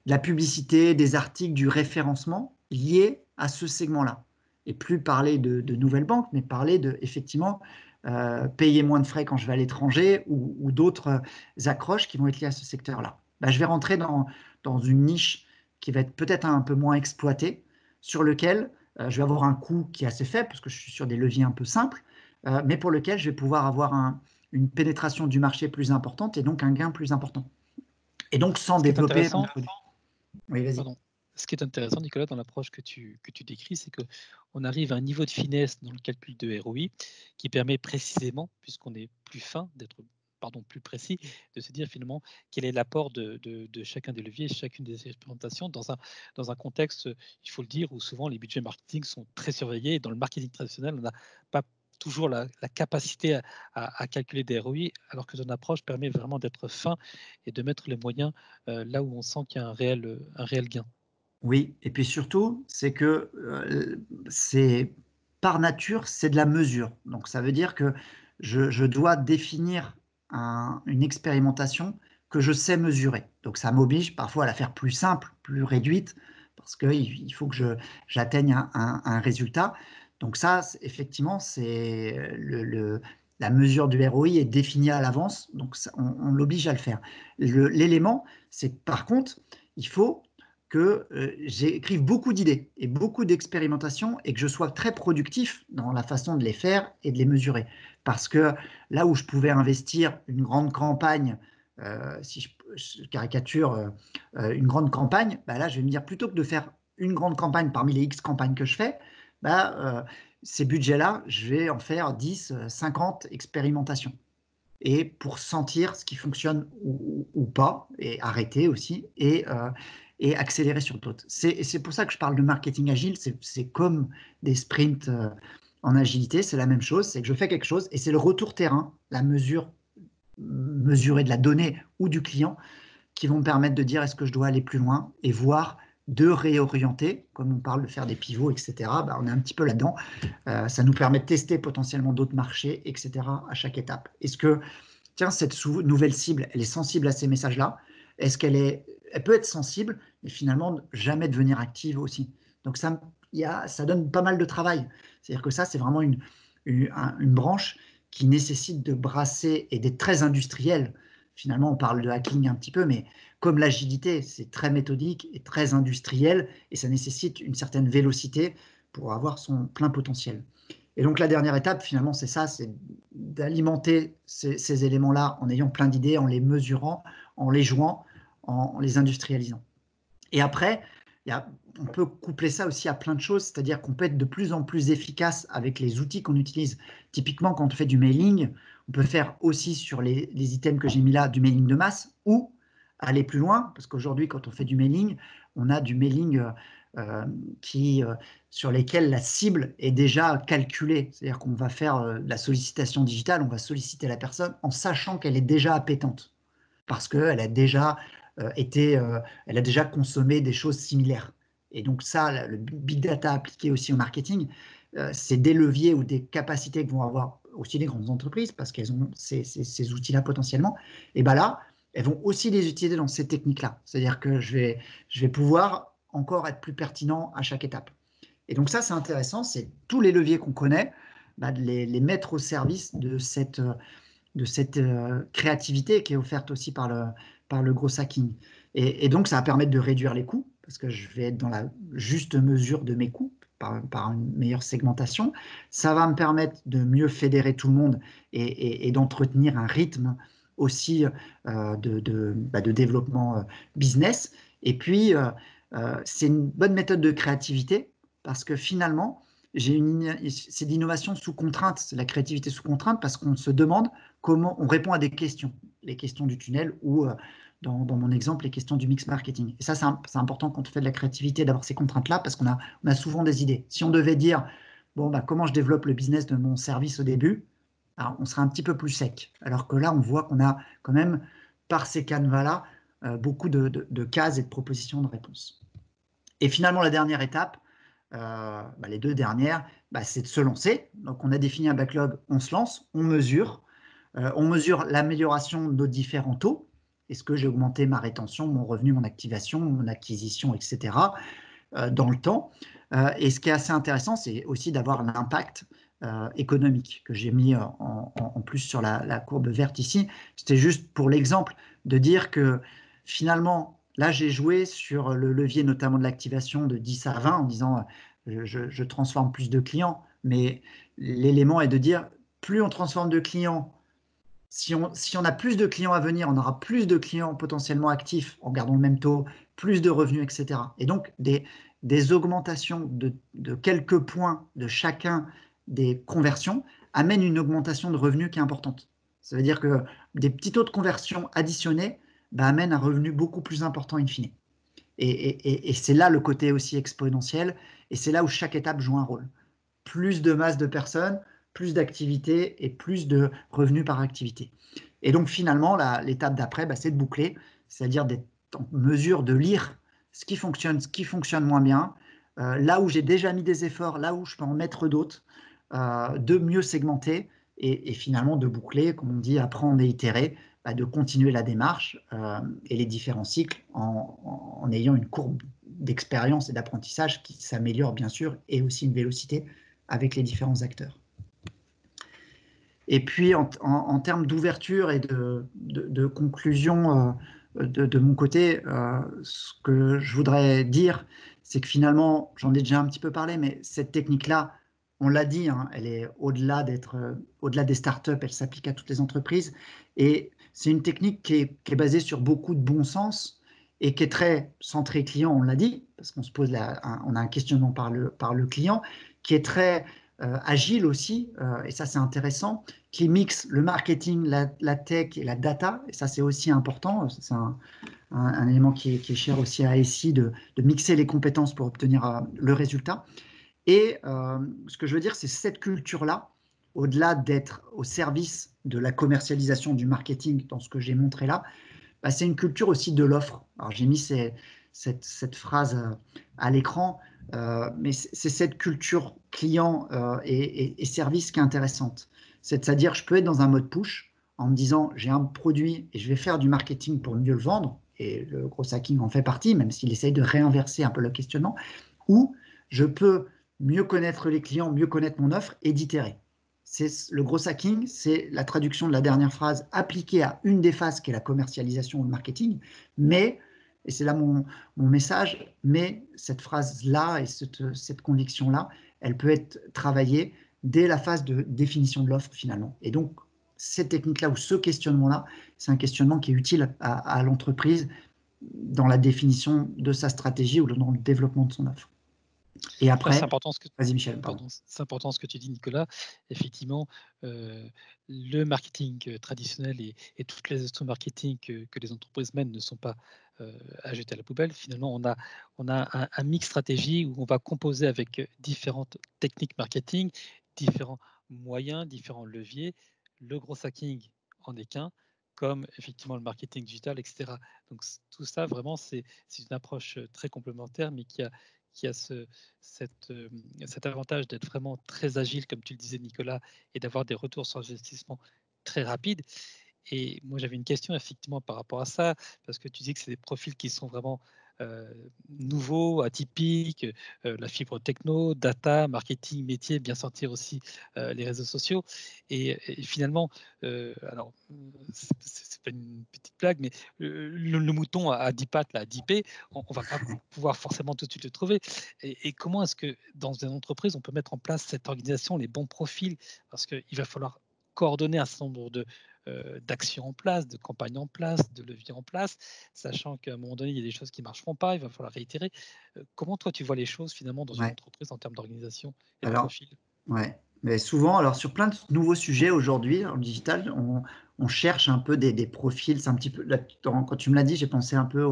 Speaker 1: la publicité, des articles, du référencement liés à ce segment-là. Et plus parler de nouvelles banques, mais parler de, effectivement, payer moins de frais quand je vais à l'étranger ou d'autres accroches qui vont être liées à ce secteur-là. Bah, je vais rentrer dans une niche qui va être peut-être un peu moins exploitée, sur lequel je vais avoir un coût qui est assez faible, parce que je suis sur des leviers un peu simples, mais pour lequel je vais pouvoir avoir une pénétration du marché plus importante et donc un gain plus important. Et donc sans
Speaker 2: Ce qui est
Speaker 1: développer mon
Speaker 2: intéressant,
Speaker 1: produit. Oui, vas-y.
Speaker 2: pardon, ce qui est intéressant, Nicolas, dans l'approche que tu décris, c'est qu'on arrive à un niveau de finesse dans le calcul de ROI qui permet précisément, puisqu'on est plus fin, d'être plus précis, de se dire finalement quel est l'apport de chacun des leviers, chacune des expérimentations dans un contexte, il faut le dire, où souvent les budgets marketing sont très surveillés. Et dans le marketing traditionnel, on n'a pas toujours la capacité à calculer des ROI, alors que ton approche permet vraiment d'être fin et de mettre les moyens là où on sent qu'il y a un réel gain.
Speaker 1: Oui, et puis surtout, c'est que c'est par nature, c'est de la mesure. Donc ça veut dire que je dois définir une expérimentation que je sais mesurer. Donc ça m'oblige parfois à la faire plus simple, plus réduite, parce qu'il faut que j'atteigne un résultat. Donc ça, effectivement, c'est la mesure du ROI est définie à l'avance, donc on l'oblige à le faire. L'élément, c'est que par contre, il faut que j'écrive beaucoup d'idées et beaucoup d'expérimentations et que je sois très productif dans la façon de les faire et de les mesurer. Parce que là où je pouvais investir une grande campagne, si je caricature une grande campagne, bah là je vais me dire plutôt que de faire une grande campagne parmi les X campagnes que je fais, bah, ces budgets-là, je vais en faire 10, 50 expérimentations et pour sentir ce qui fonctionne ou pas, et arrêter aussi, et accélérer sur d'autres. C'est pour ça que je parle de marketing agile, c'est comme des sprints en agilité, c'est la même chose, c'est que je fais quelque chose, et c'est le retour terrain, la mesure mesurée de la donnée ou du client, qui vont me permettre de dire est-ce que je dois aller plus loin, et voir de réorienter, comme on parle de faire des pivots, etc. Bah, on est un petit peu là-dedans. Ça nous permet de tester potentiellement d'autres marchés, etc. à chaque étape. Est-ce que tiens, cette nouvelle cible, elle est sensible à ces messages-là? Est-ce elle peut être sensible, mais finalement jamais devenir active aussi? Donc ça donne pas mal de travail. C'est-à-dire que ça, c'est vraiment une branche qui nécessite de brasser et d'être très industriel. Finalement, on parle de hacking un petit peu, mais comme l'agilité, c'est très méthodique et très industriel, et ça nécessite une certaine vélocité pour avoir son plein potentiel. Et donc la dernière étape, finalement, c'est ça, c'est d'alimenter ces éléments-là en ayant plein d'idées, en les mesurant, en les jouant, en les industrialisant. Et après, on peut coupler ça aussi à plein de choses, c'est-à-dire qu'on peut être de plus en plus efficace avec les outils qu'on utilise. Typiquement, quand on fait du mailing, on peut faire aussi sur les items que j'ai mis là du mailing de masse ou aller plus loin, parce qu'aujourd'hui, quand on fait du mailing, on a du mailing euh, qui, sur lesquels la cible est déjà calculée. C'est-à-dire qu'on va faire la sollicitation digitale, on va solliciter la personne en sachant qu'elle est déjà appétente, parce qu'elle a déjà elle a déjà consommé des choses similaires. Et donc ça, le big data appliqué aussi au marketing, c'est des leviers ou des capacités que vont avoir aussi les grandes entreprises parce qu'elles ont ces outils-là potentiellement. Et bien là, elles vont aussi les utiliser dans ces techniques-là. C'est-à-dire que je vais pouvoir encore être plus pertinent à chaque étape. Et donc ça, c'est intéressant, c'est tous les leviers qu'on connaît, bah, de les mettre au service de cette créativité qui est offerte aussi par le gros hacking. Et donc, ça va permettre de réduire les coûts, parce que je vais être dans la juste mesure de mes coûts, par une meilleure segmentation. Ça va me permettre de mieux fédérer tout le monde et d'entretenir un rythme aussi de développement business. Et puis, c'est une bonne méthode de créativité parce que finalement, c'est l'innovation sous contrainte, c'est la créativité sous contrainte parce qu'on se demande comment on répond à des questions, les questions du tunnel ou dans mon exemple, les questions du mix marketing. Et ça, c'est important quand on fait de la créativité d'avoir ces contraintes-là parce qu'on a souvent des idées. Si on devait dire, bon, comment je développe le business de mon service au début, alors on serait un petit peu plus sec. Alors que là, on voit qu'on a quand même, par ces canevas-là, beaucoup de cases et de propositions de réponses. Et finalement, la dernière étape, les deux dernières, c'est de se lancer. Donc, on a défini un backlog, on se lance, on mesure l'amélioration de nos différents taux. Est-ce que j'ai augmenté ma rétention, mon revenu, mon activation, mon acquisition, etc. Dans le temps. Et ce qui est assez intéressant, c'est aussi d'avoir l'impact économique que j'ai mis en plus sur la courbe verte ici. C'était juste pour l'exemple de dire que finalement, là, j'ai joué sur le levier notamment de l'activation de 10 à 20 en disant je transforme plus de clients, mais l'élément est de dire plus on transforme de clients, si on a plus de clients à venir, on aura plus de clients potentiellement actifs en gardant le même taux, plus de revenus, etc. Et donc, des augmentations de quelques points de chacun des conversions amènent une augmentation de revenus qui est importante. Ça veut dire que des petits taux de conversion additionnés amènent un revenu beaucoup plus important in fine. Et c'est là le côté aussi exponentiel, et c'est là où chaque étape joue un rôle. Plus de masse de personnes, plus d'activité et plus de revenus par activité. Et donc finalement, l'étape d'après, c'est de boucler, c'est-à-dire d'être en mesure de lire ce qui fonctionne moins bien, là où j'ai déjà mis des efforts, là où je peux en mettre d'autres, de mieux segmenter et finalement de boucler, comme on dit, apprendre et itérer, de continuer la démarche et les différents cycles en ayant une courbe d'expérience et d'apprentissage qui s'améliore bien sûr et aussi une vélocité avec les différents acteurs. Et puis en termes d'ouverture et de conclusion de mon côté, ce que je voudrais dire, c'est que finalement, j'en ai déjà un petit peu parlé, mais cette technique-là, on l'a dit, hein, elle est au-delà des startups, elle s'applique à toutes les entreprises. Et c'est une technique qui est basée sur beaucoup de bon sens et qui est très centrée client, on l'a dit, parce qu'on se pose on a un questionnement par le client, qui est très agile aussi, et ça c'est intéressant, qui mixe le marketing, la tech et la data, et ça c'est aussi important, c'est un élément qui est cher aussi à SI, de mixer les compétences pour obtenir le résultat. Et ce que je veux dire, c'est cette culture-là, au-delà d'être au service de la commercialisation du marketing dans ce que j'ai montré là, c'est une culture aussi de l'offre. Alors j'ai mis cette phrase à l'écran, mais c'est cette culture client et service qui est intéressante. C'est-à-dire, je peux être dans un mode push en me disant, j'ai un produit et je vais faire du marketing pour mieux le vendre, et le gros hacking en fait partie, même s'il essaye de réinverser un peu le questionnement, ou je peux mieux connaître les clients, mieux connaître mon offre et d'itérer. Le gros hacking, c'est la traduction de la dernière phrase appliquée à une des phases qui est la commercialisation ou le marketing, mais, et c'est là mon message, mais cette phrase-là et cette conviction-là, elle peut être travaillée dès la phase de définition de l'offre finalement. Et donc, cette technique-là ou ce questionnement-là, c'est un questionnement qui est utile à l'entreprise dans la définition de sa stratégie ou dans le développement de son offre. Et après, vas-y Michel, pardon.
Speaker 2: C'est important ce que tu dis, Nicolas. Effectivement, le marketing traditionnel et toutes les astuces marketing que les entreprises mènent ne sont pas à jeter à la poubelle. Finalement, on a un mix stratégie où on va composer avec différentes techniques marketing, différents moyens, différents leviers. Le gros hacking en est qu'un, comme effectivement le marketing digital, etc. Donc tout ça, vraiment, c'est une approche très complémentaire, mais qui a cet avantage d'être vraiment très agile, comme tu le disais, Nicolas, et d'avoir des retours sur investissement très rapides. Et moi, j'avais une question effectivement par rapport à ça, parce que tu dis que c'est des profils qui sont vraiment nouveaux, atypiques, la fibre techno, data, marketing, métier, bien sentir aussi les réseaux sociaux. Et finalement, alors, c'est pas une petite blague, mais le mouton à 10 pattes, là, à 10 p, on va pas pouvoir forcément tout de suite le trouver. Et comment est-ce que dans une entreprise, on peut mettre en place cette organisation, les bons profils? Parce qu'il va falloir coordonner un certain nombre d'actions en place, de campagnes en place, de leviers en place, sachant qu'à un moment donné, il y a des choses qui ne marcheront pas, il va falloir réitérer. Comment toi tu vois les choses finalement dans une
Speaker 1: Ouais.
Speaker 2: entreprise en termes d'organisation et de
Speaker 1: Alors,
Speaker 2: profil?
Speaker 1: ouais, mais souvent, alors sur plein de nouveaux sujets aujourd'hui, en digital, on cherche un peu des profils. C'est un petit peu, quand tu me l'as dit, j'ai pensé un peu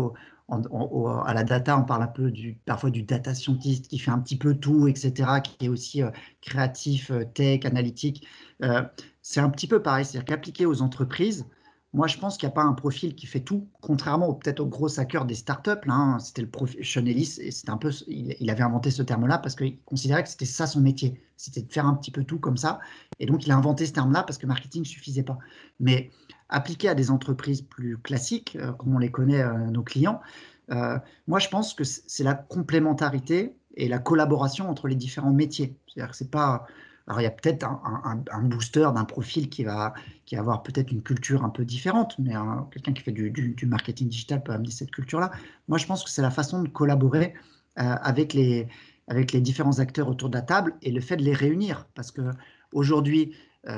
Speaker 1: à la data. On parle un peu parfois du data scientist qui fait un petit peu tout, etc., qui est aussi créatif, tech, analytique. Euh, c'est un petit peu pareil, c'est-à-dire qu'appliqué aux entreprises, moi, je pense qu'il n'y a pas un profil qui fait tout, contrairement peut-être aux gros hackers des startups. Là, hein, c'était le profil Sean Ellis, et c'était un peu, il avait inventé ce terme-là parce qu'il considérait que c'était ça son métier, c'était de faire un petit peu tout comme ça. Et donc, il a inventé ce terme-là parce que marketing ne suffisait pas. Mais appliqué à des entreprises plus classiques, comme on les connaît, nos clients, euh, moi, je pense que c'est la complémentarité et la collaboration entre les différents métiers. C'est-à-dire que c'est pas. Alors, il y a peut-être un booster d'un profil qui va avoir peut-être une culture un peu différente, mais quelqu'un qui fait du marketing digital peut amener cette culture-là. Moi, je pense que c'est la façon de collaborer avec les différents acteurs autour de la table et le fait de les réunir. Parce qu'aujourd'hui,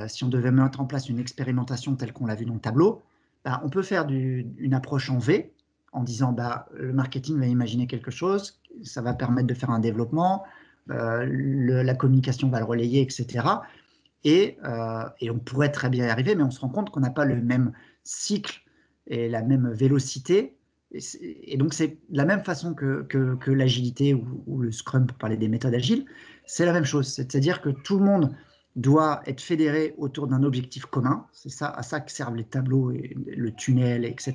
Speaker 1: si on devait mettre en place une expérimentation telle qu'on l'a vu dans le tableau, bah, on peut faire une approche en V en disant bah, le marketing va imaginer quelque chose, ça va permettre de faire un développement, la communication va le relayer, etc. Et on pourrait très bien y arriver, mais on se rend compte qu'on n'a pas le même cycle et la même vélocité. Et donc, c'est de la même façon que l'agilité ou le Scrum, pour parler des méthodes agiles, c'est la même chose. C'est-à-dire que tout le monde doit être fédéré autour d'un objectif commun. C'est ça, à ça que servent les tableaux, et le tunnel, etc.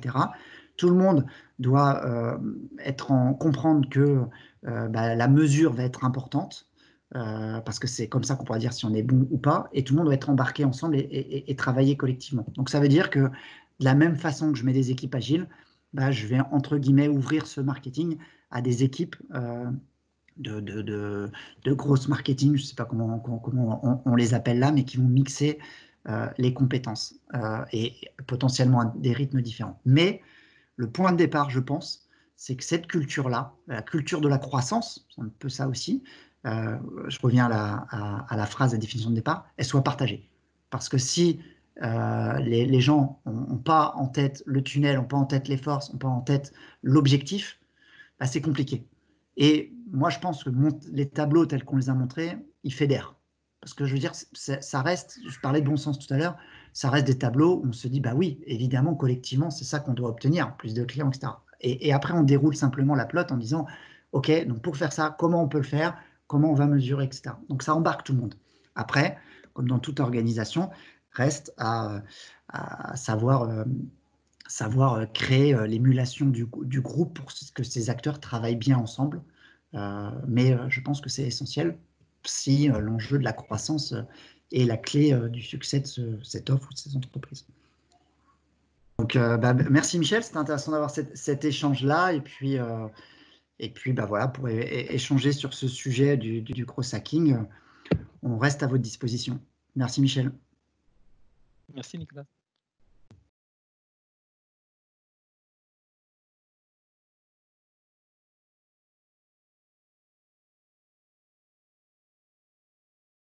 Speaker 1: Tout le monde doit comprendre que bah, la mesure va être importante. Parce que c'est comme ça qu'on pourra dire si on est bon ou pas, et tout le monde doit être embarqué ensemble et travailler collectivement. Donc ça veut dire que de la même façon que je mets des équipes agiles, bah, je vais entre guillemets ouvrir ce marketing à des équipes de grosses marketing, je ne sais pas comment on les appelle là, mais qui vont mixer les compétences et potentiellement à des rythmes différents. Mais le point de départ, je pense, c'est que cette culture-là, la culture de la croissance, c'est un peu ça aussi, je reviens à la phrase, à la définition de départ, elle soit partagée. Parce que si les gens n'ont pas en tête le tunnel, n'ont pas en tête les forces, n'ont pas en tête l'objectif, bah, c'est compliqué. Et moi, je pense que les tableaux tels qu'on les a montrés, ils fédèrent. Parce que je veux dire, ça reste, je parlais de bon sens tout à l'heure, ça reste des tableaux où on se dit, bah oui, évidemment, collectivement, c'est ça qu'on doit obtenir, plus de clients, etc. Et après, on déroule simplement la plot en disant, OK, donc pour faire ça, comment on peut le faire, comment on va mesurer, etc. Donc ça embarque tout le monde. Après, comme dans toute organisation, reste à savoir créer l'émulation du groupe pour que ces acteurs travaillent bien ensemble. Mais je pense que c'est essentiel si l'enjeu de la croissance est la clé du succès de cette offre ou de ces entreprises. Donc, bah, merci Michel, c'était intéressant d'avoir cet échange-là. Et puis bah, voilà, pour échanger sur ce sujet du gros hacking, on reste à votre disposition. Merci Michel.
Speaker 2: Merci Nicolas.